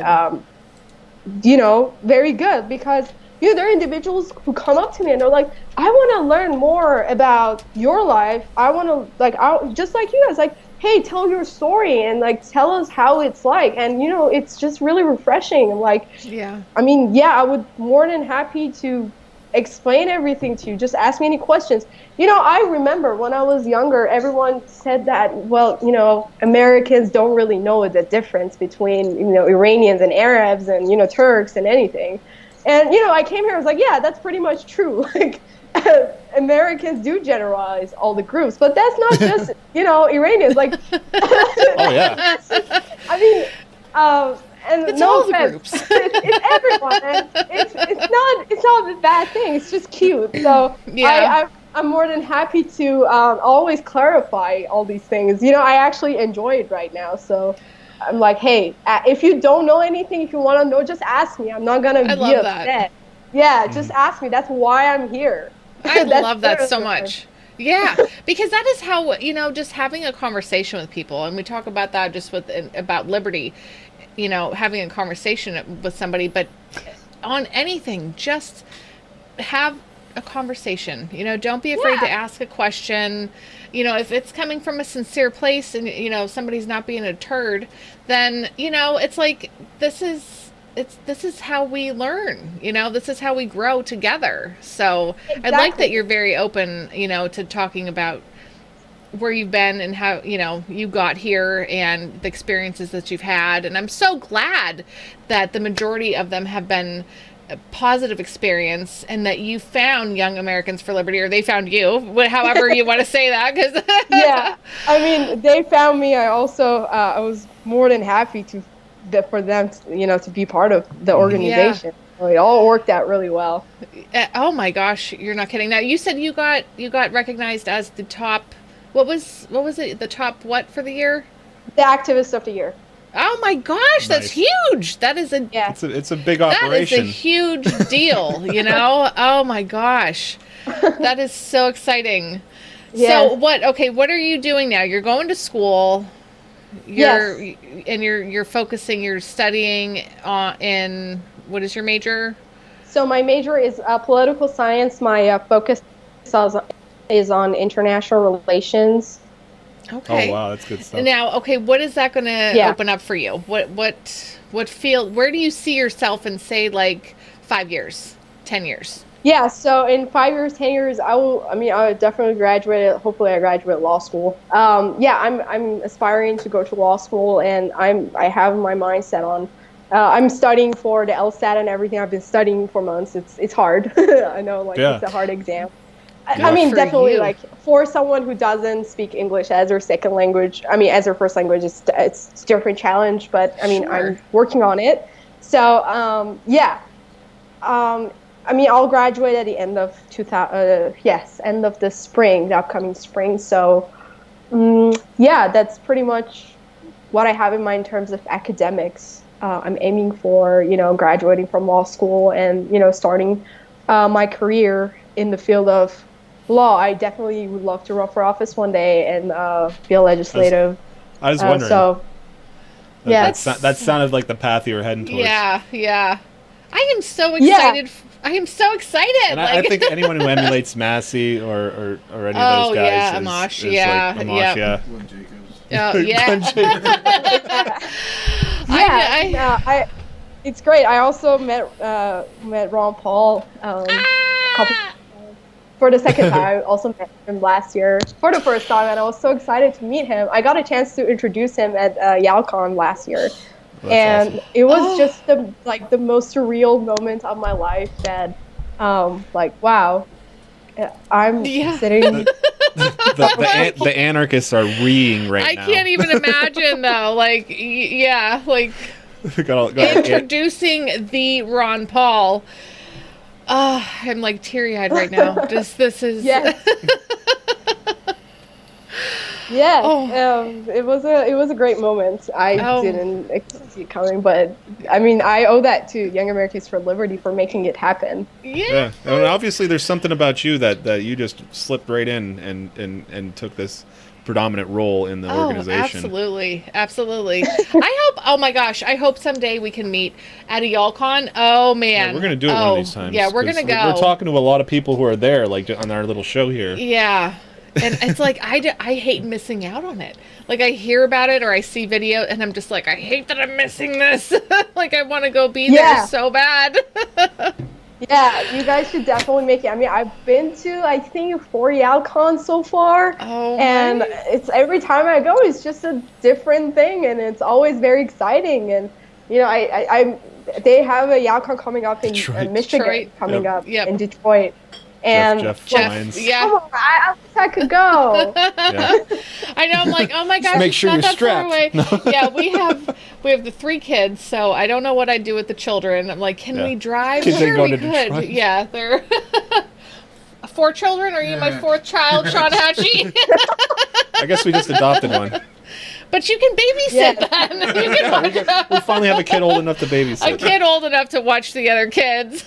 very good, because there are individuals who come up to me and they're like, I want to learn more about your life. I want to just like you guys, like, hey, tell your story and like tell us how it's like. And it's just really refreshing. Like, I mean, I would more than happy to explain everything to you. Just ask me any questions. I remember when I was younger, everyone said that, well, Americans don't really know the difference between, Iranians and Arabs and, Turks and anything. And, I came here, I was like, yeah, that's pretty much true. Like, Americans do generalize all the groups, but that's not just, Iranians. Like, oh, yeah. I mean, and it's no all offense, the groups. it's everyone. And it's not a bad thing. It's just cute. So I'm more than happy to always clarify all these things. I actually enjoy it right now. So I'm like, hey, if you don't know anything, if you want to know, just ask me. I'm not gonna be upset. That. Yeah, just ask me. That's why I'm here. I love that so much. Yeah, because that is how, just having a conversation with people, and we talk about that just about liberty, having a conversation with somebody, but on anything, just have a conversation. Don't be afraid to ask a question. If it's coming from a sincere place and, somebody's not being a turd, then, it's like, this is how we learn, this is how we grow together. So exactly. I like that you're very open, to talking about where you've been and how, you got here and the experiences that you've had. And I'm so glad that the majority of them have been a positive experience and that you found Young Americans for Liberty, or they found you, however you want to say that. Cause yeah, I mean, they found me. I also, I was more than happy for them, to be part of the organization. Yeah. It all worked out really well. Oh my gosh, you're not kidding. Now you said you got recognized as the top. What was it? The top what for the year? The activist of the year. Oh my gosh, that's huge. That is it's a big operation. That is a huge deal, Oh my gosh. That is so exciting. Yes. So what are you doing now? You're going to school. You're focusing, you're studying in, what is your major? So my major is political science. My focus is on international relations. Okay. Oh wow, that's good stuff. Now, what is that going to open up for you? What field? Where do you see yourself in, say, like 5 years, 10 years? Yeah. So in 5 years, 10 years, I will definitely graduate. Hopefully, I graduate law school. I'm aspiring to go to law school, and I have my mind set on. I'm studying for the LSAT and everything. I've been studying for months. It's hard. I know, it's a hard exam. I mean, definitely, like, for someone who doesn't speak English as their second language, as their first language, it's a different challenge, but, I'm working on it. So, I'll graduate at the end of end of the spring, the upcoming spring. So, that's pretty much what I have in mind in terms of academics. I'm aiming for, graduating from law school and, starting my career in the field of law. I definitely would love to run for office one day and be a legislative. I was wondering. That sounded like the path you were heading towards. Yeah. I am so excited. I am so excited. And I think anyone who emulates Massey or any of those guys Amash, is like Amash, yeah. Glenn Jacobs. Oh, yeah. It's great. I also met Ron Paul for the second time. I also met him last year for the first time, and I was so excited to meet him. I got a chance to introduce him at YALCON last year. And awesome. It was just the most surreal moment of my life that, wow, I'm sitting. The anarchists are reeing right now. I can't even imagine though. Introducing the Ron Paul. I'm like teary-eyed right now. This is. Yes. Yeah, Oh. it was a great moment. I Oh. didn't see it coming, but I mean, I owe that to Young Americans for Liberty for making it happen. Yeah, and obviously there's something about you that you just slipped right in and took this predominant role in the organization. Absolutely. Oh my gosh, I hope someday we can meet at a YALCon. Oh man. Yeah, we're gonna do it one of these times. Yeah, we're 'cause gonna go. We're talking to a lot of people who are there, like on our little show here. Yeah. And it's like, I hate missing out on it. Like, I hear about it or I see video and I'm just like, I hate that I'm missing this. Like, I want to go be there so bad. Yeah, you guys should definitely make it. I mean, I've been to, I think, 4 YALCons so far. Oh, and nice. it's every time I go, it's just a different thing, and it's always very exciting. And, you know, they have a YALCon coming up in Michigan, coming up in Detroit. And Jeff, yeah. Come on, I wish I could go. I know. I'm like, oh my gosh, make it's sure not you're that far away. strapped. Yeah, we have the 3 kids, so I don't know what I'd do with the children. I'm like, can we drive? Kids ain't Sure, going we to could. Detroit. Yeah, they're 4 children. Are you my 4th child, Sean Hatchie? I guess we just adopted one. But you can babysit then. You can watch We finally have a kid old enough to babysit. a kid old enough to watch the other kids.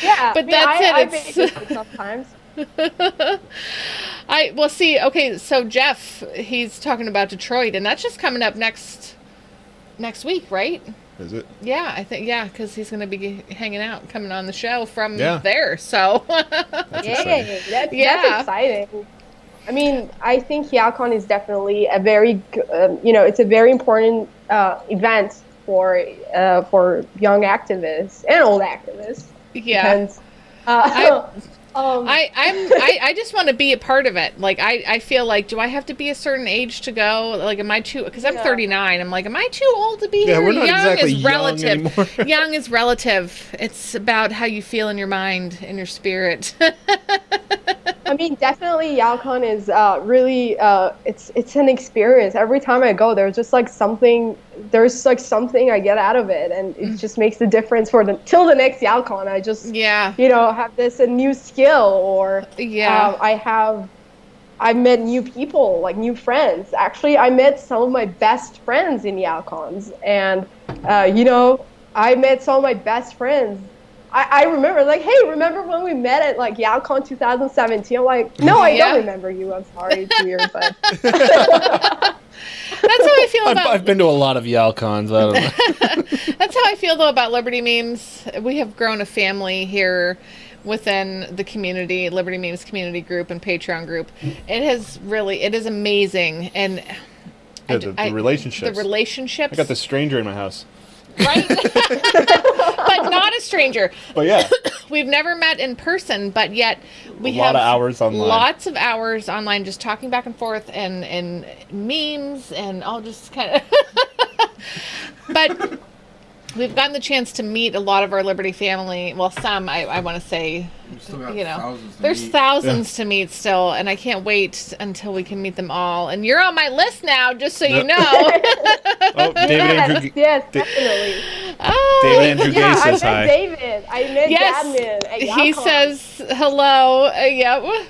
Yeah, but I mean, that's I it. babysit sometimes. See. Okay, so Jeff, he's talking about Detroit, and that's just coming up next week, right? Is it? Yeah, I think because he's going to be hanging out, coming on the show from Yeah. there. So That's exciting. That's exciting. I mean, I think YALCon is definitely a very, it's a very important event for young activists and old activists. yeah. Because, I just want to be a part of it. Like, I feel like, do I have to be a certain age to go? Like, am I too, because I'm 39. I'm like, am I too old to be here? We're not exactly is young relative. anymore. Young is relative. It's about how you feel in your mind, in your spirit. I mean, definitely YALCon is really, it's an experience. Every time I go, there's something I get out of it, and it just makes the difference till the next YALCon. I just, have a new skill, or I've met new people, like new friends. Actually, I met some of my best friends in YALCons, and I met some of my best friends. I remember, like, hey, remember when we met at like YALCon 2017? I'm like, no, I don't remember you. I'm sorry, it's weird, but that's how I feel about. I've been to a lot of YALCons. I don't know. That's how I feel though about Liberty Memes. We have grown a family here within the community, Liberty Memes community group and Patreon group. It is amazing, and the relationships. The relationships. I got this stranger in my house. Right? But not a stranger. But yeah. We've never met in person, but yet we have a lot of hours online. Lots of hours online just talking back and forth and memes and all just kind of But we've gotten the chance to meet a lot of our Liberty family. Well, some, I want to say, there's thousands to meet still, and I can't wait until we can meet them all. And you're on my list now, just so you know. Oh, David Andrew. Yes, definitely. Oh, David Andrew Gay says hi. I met David. I met Dadman at he YALCon. sace hello. Yep.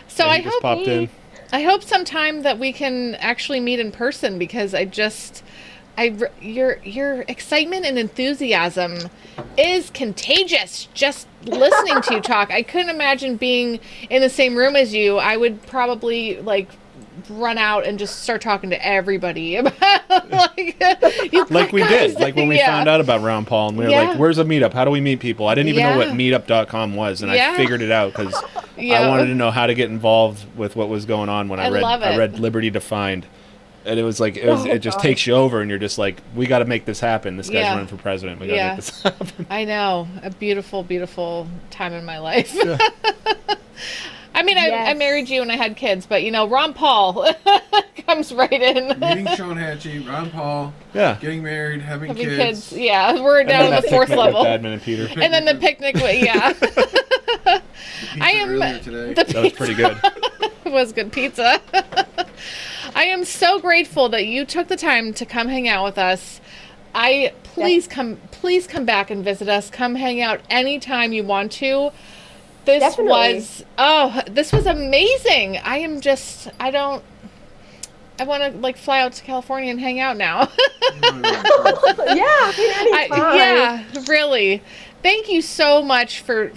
So I hope sometime that we can actually meet in person, because your excitement and enthusiasm is contagious. Just listening to you talk, I couldn't imagine being in the same room as you. I would probably run out and just start talking to everybody about like we did, like when we found out about Ron Paul, and we were like, "Where's a meetup? How do we meet people?" I didn't even know what Meetup.com was, and I figured it out because I wanted to know how to get involved with what was going on when I read Liberty Defined. And it was like, it just takes you over, and you're just like, we got to make this happen. This guy's running for president. We got to make this happen. I know. A beautiful, beautiful time in my life. Yeah. I mean, I married you and I had kids, but, Ron Paul comes right in. Meeting Sean Hatchie, Ron Paul, getting married, having kids. Yeah, we're down to the 4th level. Badman and Peter. And then the picnic, I am. That was pretty good. It was good pizza. I am so grateful that you took the time to come hang out with us. Please come back and visit us. Come hang out anytime you want to. This was amazing. to like fly out to California and hang out now. Yeah, anytime. Yeah, really. Thank you so much for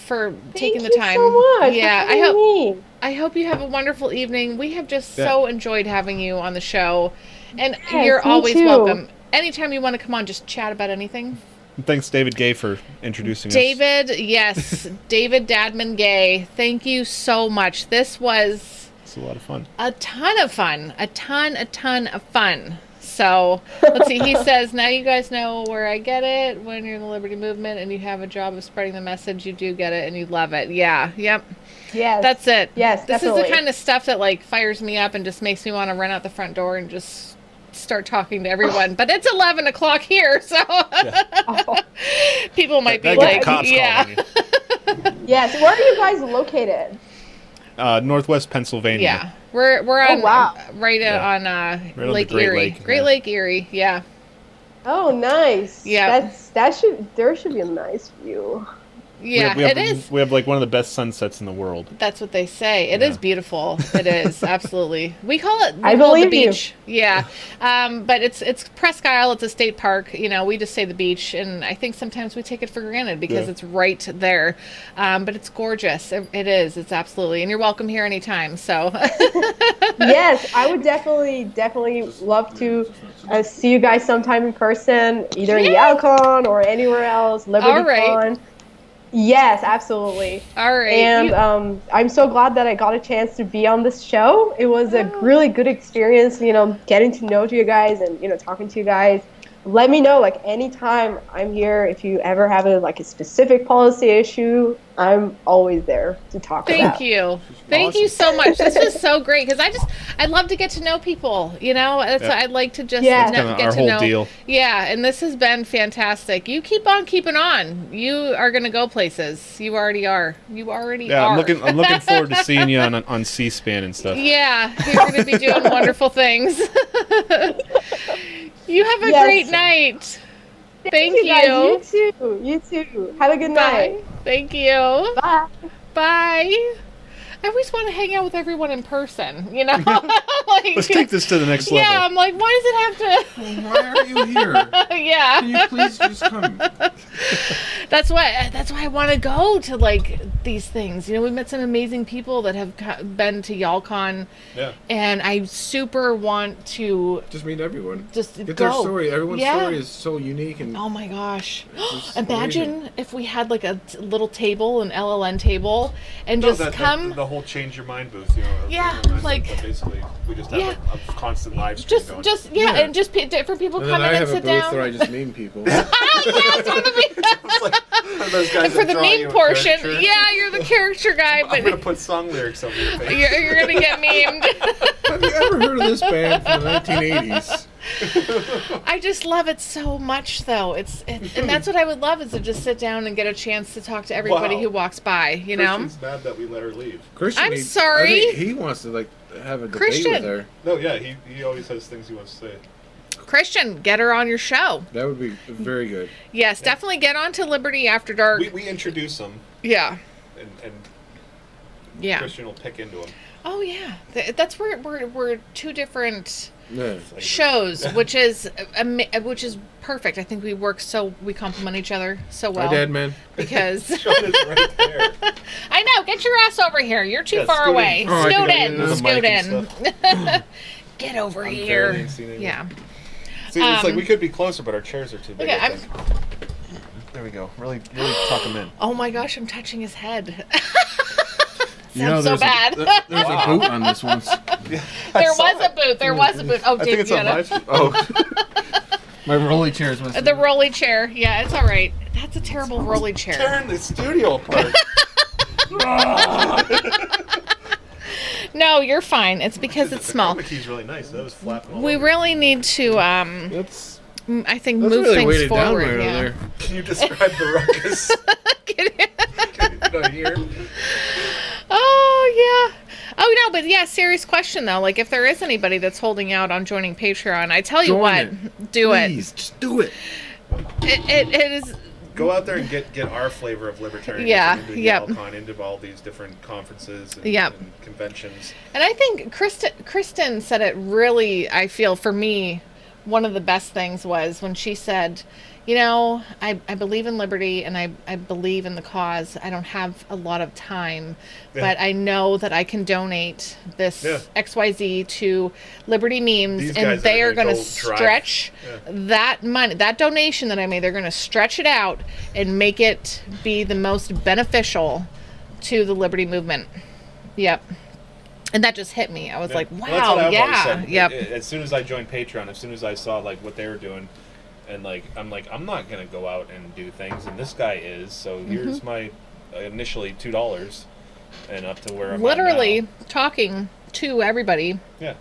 taking the time. Thank you so much. Yeah, I hope you have a wonderful evening. We have just so enjoyed having you on the show, and you're always welcome. Anytime you want to come on, just chat about anything. Thanks, David Gay, for introducing us. David, yes, David Dadman Gay. Thank you so much. This was a lot of fun. A ton of fun. A ton of fun. So, let's see. He says, now you guys know where I get it. When you're in the Liberty Movement and you have a job of spreading the message, you do get it and you love it. Yeah. Yep. Yes. That's it. Yes, This definitely. is the kind of stuff that, like, fires me up and just makes me want to run out the front door and just start talking to everyone. But it's 11 o'clock here, so people might be like, yeah. Yes. Where are you guys located? Northwest Pennsylvania. Yeah. We're on right on on Lake the Great Erie. Lake, Great Lake Erie, yeah. Oh, nice. Yeah. There should be a nice view. Yeah, it is. We have like one of the best sunsets in the world. That's what they say. It is beautiful. It is, absolutely. We call it I call it the believe you. beach. Yeah. But it's Presque Isle, it's a state park. You know, we just say the beach, and I think sometimes we take it for granted because it's right there. But it's gorgeous. It is. It's absolutely. And you're welcome here anytime. So Yes, I would definitely love to see you guys sometime in person, either in Yalcon or anywhere else, LibertyCon. Yes, absolutely. All right. And I'm so glad that I got a chance to be on this show. It was a really good experience, you know, getting to know you guys and, you know, talking to you guys. Let me know, like, anytime I'm here. If you ever have a specific policy issue, I'm always there to talk about. Thank you. Thank you so much. This was so great because I'd love to get to know people, you know. That's what I'd like to just That's get kinda our to whole know. deal. Yeah, and this has been fantastic. You keep on keeping on. You are going to go places. You already are. You already are. I'm looking forward to seeing you on C-SPAN and stuff. Yeah, you're going to be doing wonderful things. You have a great night. Thank you. Guys. You too. Have a good night. Thank you. Bye. Bye. I always want to hang out with everyone in person, you know? Let's take this to the next level. Yeah, I'm like, why does it have to... Why are you here? Yeah. Can you please just come? That's why I want to go to, these things. You know, we met some amazing people that have been to Yalcon. Yeah. And I super want to... Just meet everyone. Just get go. their story. Everyone's Yeah. story is so unique. And oh, my gosh. it's Imagine amazing. if we had, a little table, an LLN table, and come... The whole change your mind booth, you know. Yeah, but basically we just have a constant live stream going. And just different people And come then in I and have a sit booth down. where I just meme people. Those guys And for that the draw you meme a portion, character. yeah, you're the character guy, I'm but gonna put song lyrics over your face. you're gonna get memed. Have you ever heard of this band from the 1980s? I just love it so much, though. And that's what I would love is to just sit down and get a chance to talk to everybody Wow. who walks by. You know. Christian's mad that we let her leave. Christian, I'm I sorry. think he wants to have a debate Christian. with her. No, yeah, he always has things he wants to say. Christian, get her on your show. That would be very good. Yes, definitely get on to Liberty After Dark. We introduce them. Yeah. And Yeah. Christian will pick into them. Oh yeah, that's where we're two different Yeah. shows, which is perfect. I think we complement each other so well. Hi, Dad, man. Because Sean is right there. I know, get your ass over here. You're too far scoot in. away. Oh, I Scoot can in, go in. scoot There's a mic in. Get over here. barely seen anyone. Yeah. See, it's like we could be closer, but our chairs are too big. Okay, I think. There we go. Really tuck him in. Oh my gosh, I'm touching his head. You know, Sounds so bad. There's a boot on this one. There was a boot. There was a boot. Oh, I think it's on my. Oh. My rolly chair is missing. The rolly chair. Yeah, it's all right. That's a terrible rolly chair. Tearing the studio apart. No, you're fine. It's because it's small. The key's really nice. That was flapping all We over. really need to, That's I think, that's move really things weighted down forward. right over Yeah. there. Can you describe the ruckus? Can you hear? Oh, yeah. Oh, no, but yeah, serious question, though. Like, if there is anybody that's holding out on joining Patreon, I tell you Join what, it. do Please, just do it. it. It is Go out there and get our flavor of libertarianism Yeah, into yep. Yale-Con, into all these different conferences and, Yep. and conventions. And I think Kristen said it really, I feel, for me, one of the best things was when she said, you know, I believe in liberty and I believe in the cause. I don't have a lot of time, but I know that I can donate this XYZ to Liberty Memes, These and guys they are going to go stretch that money, that donation that I made, they're going to stretch it out and make it be the most beneficial to the Liberty movement. Yep. And that just hit me. I was like, wow, Well, that's what I've always yeah. said. Yep. As soon as I joined Patreon, as soon as I saw like what they were doing, and I'm not gonna go out and do things, and this guy is. So here's my initially $2, and up to where I'm literally at now. talking to everybody Yeah.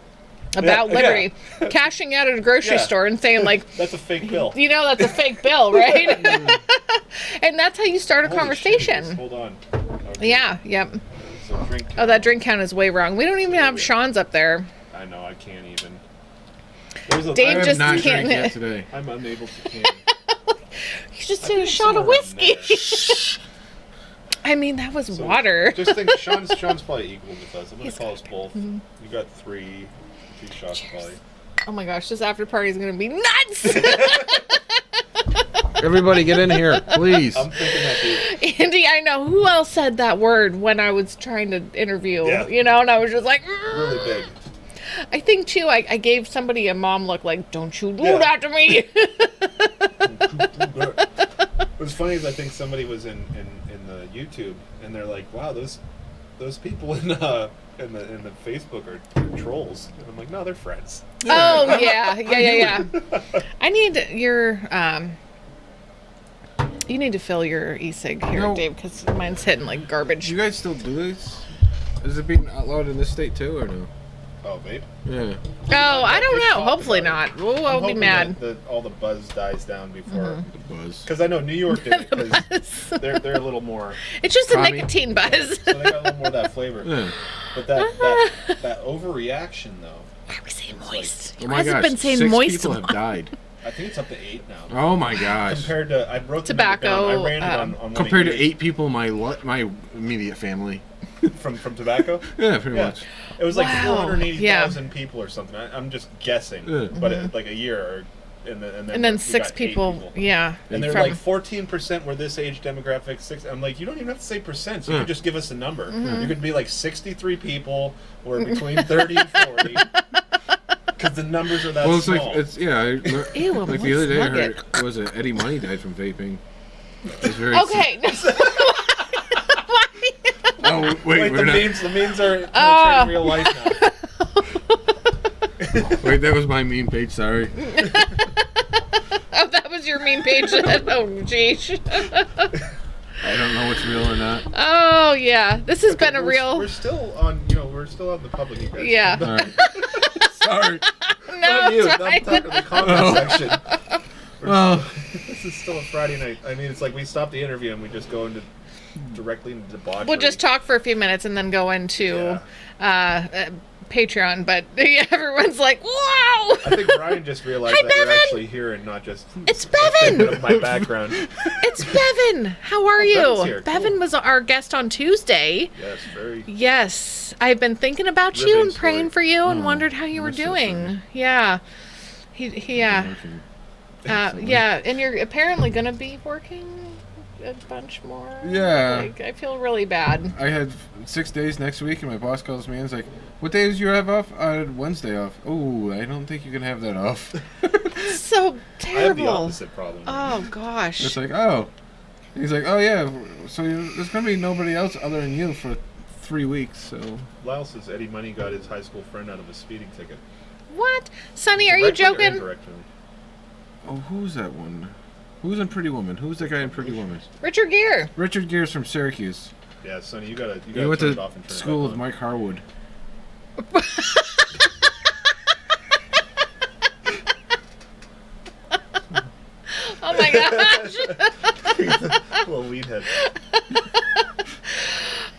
about liberty, cashing out at a grocery store and saying like, that's a fake bill. You know, that's a fake bill, right? And that's how you start a conversation. Shit, hold on. Okay. Yeah. Yep. So drink Oh, that drink count is way wrong. We don't even have Sean's up there. I know. I can't even. Dave I just have not can't. drank yet today. I'm unable to can. You just did a shot of whiskey. I mean, that was water. Just think, Sean's probably equal with us. I'm gonna call us both. You got three shots probably. Oh my gosh, this after party is gonna be nuts. Everybody get in here, please. I'm thinking that dude. Andy, I know who else said that word when I was trying to interview. You know, and I was just like, really big. I think too, I gave somebody a mom look like, don't you do that to me. What's funny is I think somebody was in the YouTube and they're like, wow, those people in the Facebook are trolls. And I'm like, no, they're friends. Oh yeah. I need your you need to fill your e-cig here, Dave, because mine's hitting like garbage. Do you guys still do this? Is it being outlawed in this state too, or no? Oh, vape? Yeah. Oh, I don't know. Hopefully not. Oh, I'll be mad. That all the buzz dies down before the buzz. Because I know New York did it. Because they're a little more. It's just a nicotine buzz. So they got a little more of that flavor. Yeah. But that overreaction though. Why are we saying moist? Oh You my guys have gosh, been saying 6 moist. people have died. I think it's up to 8 now. Oh my gosh. Compared to I wrote the Tobacco, number down. I ran it on one compared of to yours. 8 people in my immediate family. from tobacco. Yeah, pretty much. It was like Wow. 480,000 people or something. I'm just guessing, but like a year, and then we 6 got 8 people. Yeah. And they're like 14% were this age demographic. 6. I'm like, you don't even have to say percent. You could just give us a number. You could be like 63 people, or between 30 and 40. Because the numbers are that Well, it's small. like it's Ew, like the other day I heard was it Eddie Money died from vaping. It's very Okay. Oh wait, we're the not. memes are penetrating real life now. Wait, that was my meme page. Sorry. Oh, that was your meme page. Oh, geez. I don't know what's real or not. Oh, yeah. This has been a real. We're still on. We're still on the public. You guys. Yeah. All right. Sorry. No, Not you. it's I'm fine. talking the comment section. Well, This is still a Friday night. I mean, it's like we stop the interview and we just go directly into debauchery. We'll just talk for a few minutes and then go into Patreon, but everyone's like, wow! I think Brian just realized Hi, that you're Bevan! actually here and not just It's a bit Bevan! of my background. It's Bevan! How are Bevan's you? here. Bevan Cool. was our guest on Tuesday. Yes, very. Yes. I've been thinking about you Riveting and praying story. for you and wondered how you were I'm so doing. sorry. Yeah. Yeah. Yeah, and you're apparently going to be working a bunch more. Yeah. Like, I feel really bad. I had 6 days next week, and my boss calls me and is like, "What days you have off?" I had Wednesday off. Oh, I don't think you can have that off. So I have the terrible. opposite problem. Oh gosh. It's like, oh. He's like, oh yeah. So there's gonna be nobody else other than you for 3 weeks. So. Lyle says Eddie Money got his high school friend out of a speeding ticket. What? Sonny, are you Directly or joking? indirectly? Oh, who's that one? Who's in Pretty Woman? Who's the guy in Pretty Woman? Richard Gere. Richard Gere's from Syracuse. Yeah, Sonny, you gotta He went turn it to off and turn school it with back on. Mike Harwood. Oh my gosh. Little weed head.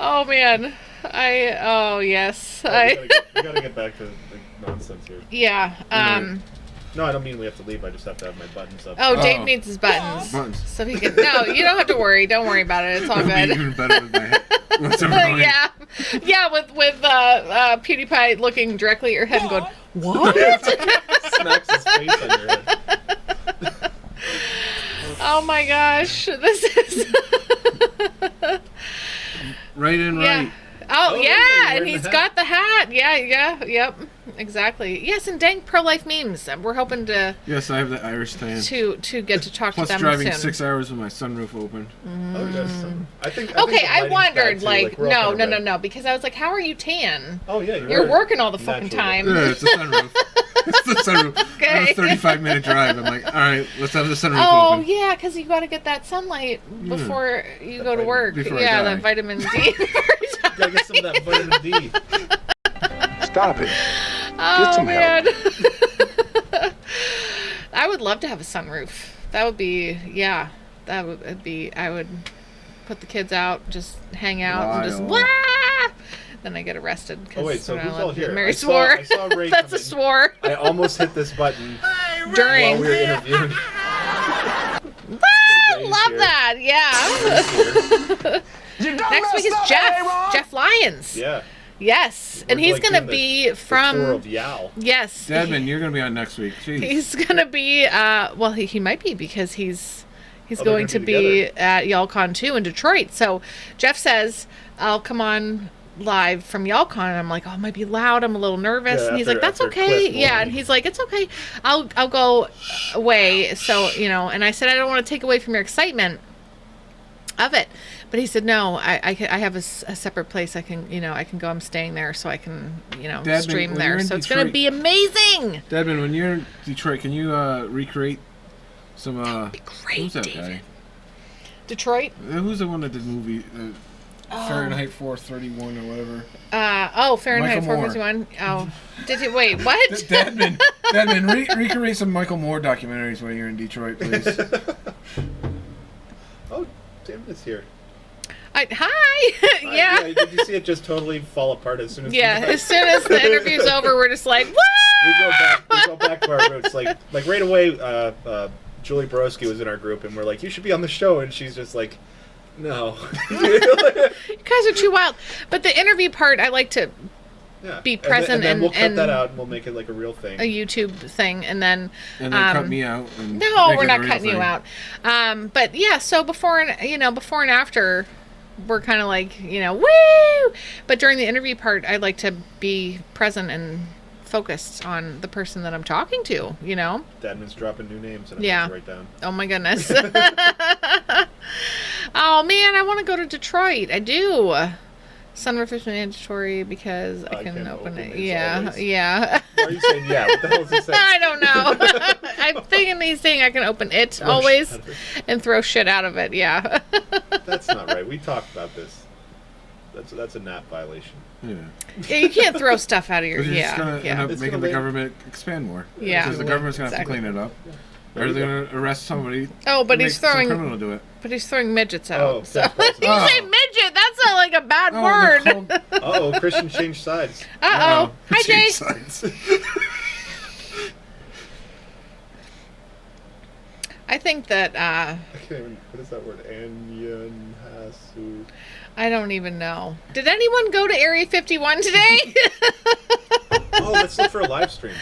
Oh man. We gotta get back to the nonsense here. Yeah. No, I don't mean we have to leave. I just have to have my buttons up. Oh, Dave needs his buttons. So he can. No, you don't have to worry. Don't worry about it. It's all It'll good. be even better with my head. What's over going? Yeah, with PewDiePie looking directly at your head and going, "What?" Smacks his face on your head. Oh my gosh, this is Right in yeah. right. Oh, yeah, yeah, and he's got the hat. Yep, exactly. Yes, and dang pro-life memes. We're hoping to Yes, I have the Irish tan. to get to talk Plus to them driving soon. 6 hours with my sunroof open. Oh, yes. I think. Okay, the I lighting's wondered, bad, too. like, we're all kinda red. no, because I was like, how are you tan? Oh yeah, You're right. working all the fucking Naturally. time. Yeah, it's a sunroof. It's the sunroof. Okay. On a 35-minute drive, I'm like, all right, let's have the sunroof Oh open. yeah, because you got to get that sunlight before you go to work. before I Yeah, die. that vitamin D. Gotta get some of that vitamin D. Stop it. Oh some man. I would love to have a sunroof. That would be That would be. I would put the kids out, just hang out, and just Wild. wah! Then I get arrested because Oh wait, so who's all here? Mary I swore. saw Ray That's come a in. swore. I almost hit this button During. while we were interviewing. Love that. Yeah. Next week is Jeff Lyons. Yeah. Yes, and We're, he's like, gonna doing be the from. tour of Yao. Yes. Dadman, you're going to be on next week. Jeez. He's gonna be. Well, he might be because he's they're going gonna to be be at YALCon 2 in Detroit. So Jeff says I'll come on live from YALCon. And I'm like, oh, it might be loud. I'm a little nervous. Yeah, and he's after- like, that's after okay. Cliff Yeah, Mooney. and he's like, it's okay. I'll go away. So and I said I don't want to take away from your excitement of it. But he said, no, I have a separate place I can go. I'm staying there so I can, Dadman, stream when there. you're in So it's going to Detroit- be amazing. Dadman, when you're in Detroit, can you recreate some... Be great, who's that David. guy? Detroit? Who's the one that did the movie? Fahrenheit 431 or whatever. Fahrenheit Michael Moore. 451. Oh, did you wait? What? Dadman, recreate some Michael Moore documentaries when you're in Detroit, please. Oh, damn, it's here. Hi. Yeah. Did you see it just totally fall apart as soon as? Yeah. As soon as the interview's over, we're just like, what? We go back to our roots. Like right away. Julie Borowski was in our group, and we're like, "You should be on the show," and she's just like, "No." You guys are too wild. But the interview part, I like to Yeah. be present and then we'll cut and that out and we'll make it like a real thing. a YouTube thing, and then cut me out. And no, make we're it a not real cutting you thing. out. But yeah, so before and after, we're kind of like woo. But during the interview part, I like to be present and focused on the person that I'm talking to. Dadman's dropping new names, and I Yeah. have to write down. Oh my goodness. Oh man, I want to go to Detroit. I do. Sunroof is mandatory because I can open it. these Yeah, always. yeah. Why are you saying yeah? What the hell is he saying? I don't know. I'm thinking he's saying I can open it always shit. and throw shit out of it. Yeah. That's not right. We talked about this. That's a NAP violation. Yeah. Yeah, you can't throw stuff out of your. Because you're just Yeah, going to yeah. end up It's making gonna the make- government expand more. Yeah. Because the government's going to have to Exactly. clean it up. Or they're going to arrest somebody. Oh, but and he's make some throwing. criminal do it. But he's throwing midgets out. Oh, so. that's You say midget? That's not like a bad Oh, word. they're called- Uh-oh, Christian changed sides. Uh oh. Hi, Jay. Change sides. I think that. I can't even, what is that word? Anyanhasu. I don't even know. Did anyone go to Area 51 today? Oh, let's look for a live stream.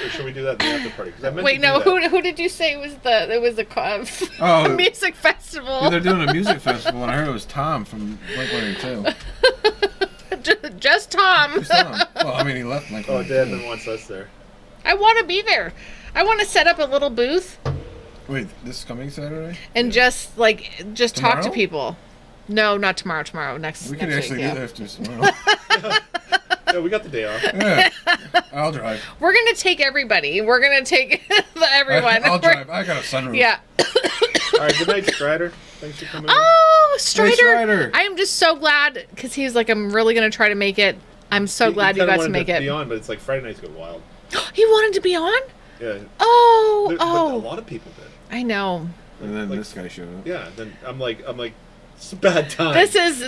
Or should we do that in the after party? 'Cause I meant Wait, to no. do that. Who did you say was the Oh. music festival? Yeah, they're doing a music festival, and I heard it was Tom from Blink-182. Just Tom. Who's Tom? Well, I mean, he left Blink-182. Oh, Dadman wants us there. I want to be there. I want to set up a little booth Wait, this coming Saturday? and just talk to Tomorrow? people. No, not tomorrow. Tomorrow, next. We could next actually week, do yeah. that after tomorrow. Yeah, we got the day off. Yeah. I'll drive. We're gonna take everybody. We're gonna take everyone. I'll We're- drive. I got a sunroof. Yeah. All right, good night, Strider. Thanks for coming in. Oh, Strider. Strider. I am just so glad because he was like, I'm really gonna try to make it. I'm so glad you kinda got to wanted make it. Be on, but it's like Friday nights go wild. He wanted to be on. Yeah. Oh, But a oh. lot of people did. I know. And then Like- this guy showed up. Yeah. Then I'm like, It's a bad time. This is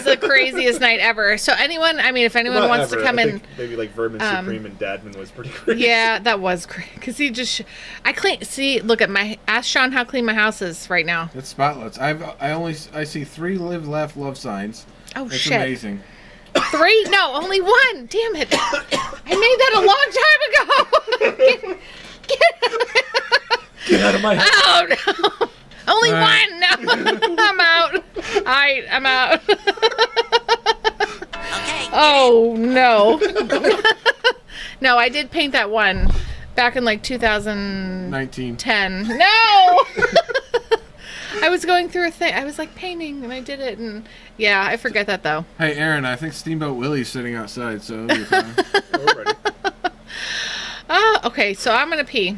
the craziest night ever. So anyone, I mean, if anyone wants to come in, maybe like Vermin Supreme and Dadman was pretty crazy. Yeah, that was crazy because he just, look at ask Sean how clean my house is right now. It's spotless. I see 3 live, laugh, love signs. Oh, it's shit. Amazing. 3? No, only 1. Damn it! I made that a long time ago. Get out of my house. Oh no! Only 1. No, I'm out. All right, I'm out. Okay. Oh no. No, I did paint that one back in like 2010. No. I was going through a thing. I was like painting, and I did it, and yeah, I forget that though. Hey, Aaron, I think Steamboat Willie's sitting outside, so it'll be fine. Okay, so I'm gonna pee.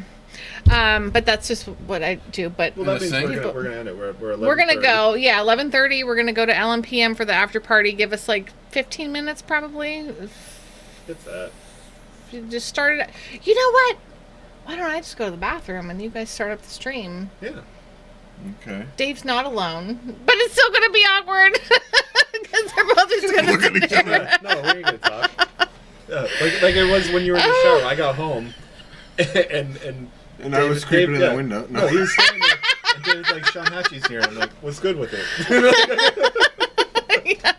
But that's just what I do. But well, that means we're gonna end it. We're gonna go. Yeah, 11:30. We're gonna go to LMPM for the after party. Give us like 15 minutes, probably. It's that. You just started. You know what? Why don't I just go to the bathroom and you guys start up the stream? Yeah. Okay. Dave's not alone, but it's still gonna be awkward because they're both just gonna sit there. No, we ain't gonna talk. Like it was when you were in the show. I got home, and I was creeping in the window. No, he was standing there, and David's like, Sean Hatchie's here. I'm like, what's good with it? Yeah.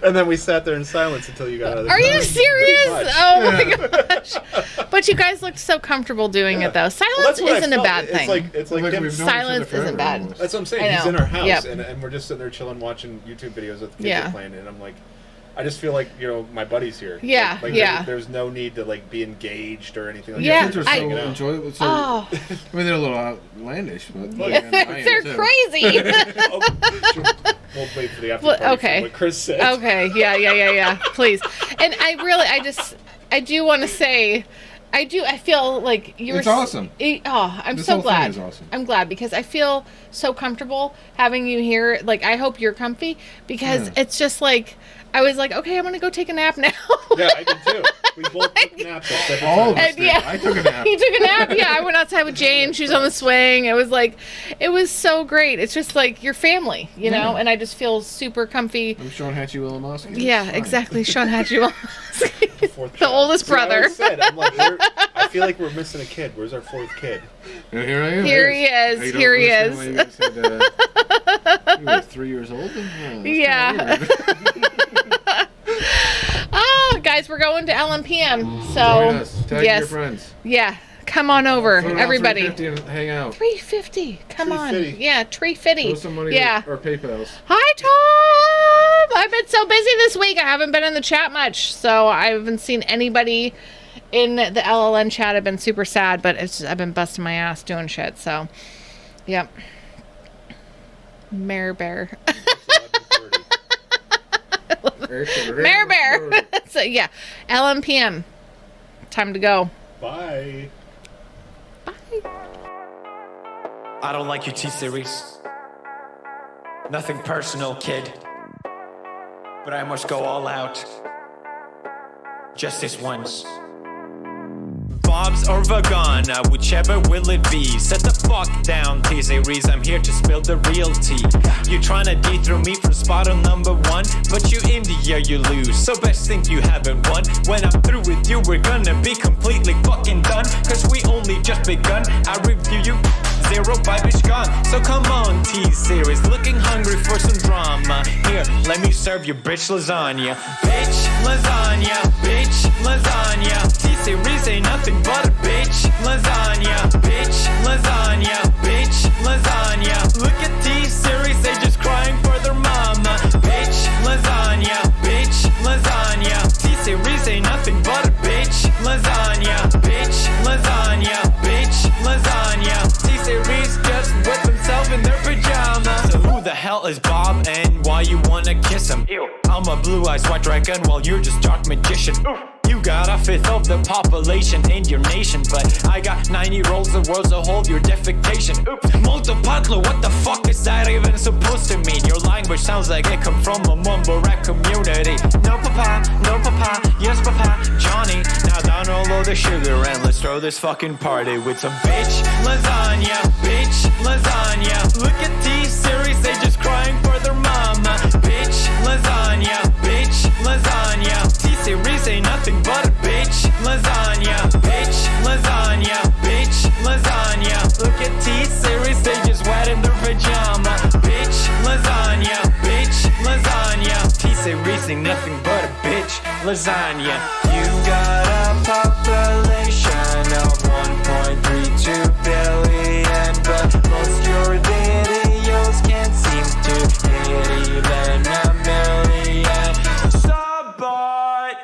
And then we sat there in silence until you got out of the Are you serious? Oh my gosh. But you guys looked so comfortable doing it though. Silence isn't a bad thing. It's like silence isn't bad. Almost. That's what I'm saying. He's in our house and we're just sitting there chilling watching YouTube videos with the kids are playing, and I'm like, I just feel like, my buddy's here. Yeah, There's no need to like be engaged or anything like that. Kids are so enjoyable. So, I mean, they're a little outlandish, but they're crazy. We'll wait for the after party. Okay. What Chris said. Okay. Yeah. Please. And I do want to say, I feel like you're. It's awesome. I'm this so whole glad. Thing is awesome. I'm glad because I feel so comfortable having you here. Like, I hope you're comfy because it's just like, I was like, okay, I'm gonna go take a nap now. Yeah, I did too. We both took naps at separate All of us times. did. I took a nap. He took a nap. Yeah, I went outside with Jane. She was on the swing. It was so great. It's just like your family, you know. And I just feel super comfy. I'm Sean Hatchie Willimowski. Yeah, exactly. Sean Hatchie Willimowski, the oldest brother. I'm like, I feel like we're missing a kid. Where's our 4th kid? And here I am. Here he is. Here he is. You were 3 years old. Yeah. Guys, we're going to LMPM. So Tag your friends. Yeah, come on over, everybody. $350 and hang out. $350. Come on. $350. Yeah, $350. Throw some money or PayPal's. Hi, Tom. I've been so busy this week. I haven't been in the chat much, so I haven't seen anybody in the LLN chat. I've been super sad, but I've been busting my ass doing shit. So, yep. Mare Bear. Mare Bear. So yeah, LMPM. Time to go. Bye. I don't like your T-Series. Nothing personal, kid. But I must go all out. Just this once. Bob's or Vagana, whichever will it be. Set the fuck down, T-Series, I'm here to spill the real tea. You tryna dethrone me from spot on number 1, but you India, you lose, so best think you haven't won. When I'm through with you, we're gonna be completely fucking done, cause we only just begun. I review you, 0 vibe gone. So come on, T-Series, looking hungry for some drama. Here, let me serve you bitch lasagna. Bitch lasagna, bitch lasagna. T-Series ain't nothing but a bitch lasagna. Bitch lasagna, bitch lasagna. Look at T-Series, they just crying for their mama. Bitch lasagna, bitch lasagna. T-Series ain't nothing but a bitch lasagna. Bitch lasagna, bitch lasagna. T-Series just whip himself in their pajamas. So who the hell is Bob and why you wanna kiss him? Ew. I'm a blue-eyed white dragon while you're just dark magician. Oof. You got a fifth of the population in your nation, but I got 90 rolls the world's a whole your defecation. Oops. Multipatlo, what the fuck is that even supposed to mean? Your language sounds like it come from a mumble rap community. No papa, yes papa, Johnny. Now download the sugar and let's throw this fucking party with some bitch lasagna, bitch lasagna. Look at T-Series, they just crying for their mom. lasagna. You got a population of 1.32 billion, but most your videos can't seem to hit even a million. Sabot!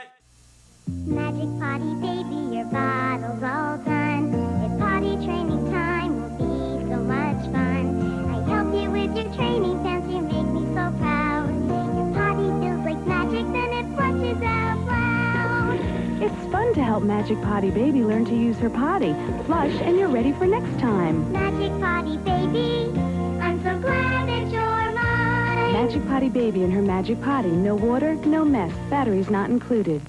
Magic Potty Baby, your bottle's all done. If potty training time will be so much fun. I help you with your training pants, you make me so proud. Your potty feels like magic, then it flushes out loud. It's fun to help Magic Potty Baby learn to use her potty. Flush and you're ready for next time. Magic Potty Baby, I'm so glad that you're mine. Magic Potty Baby and her Magic Potty. No water, no mess. Batteries not included.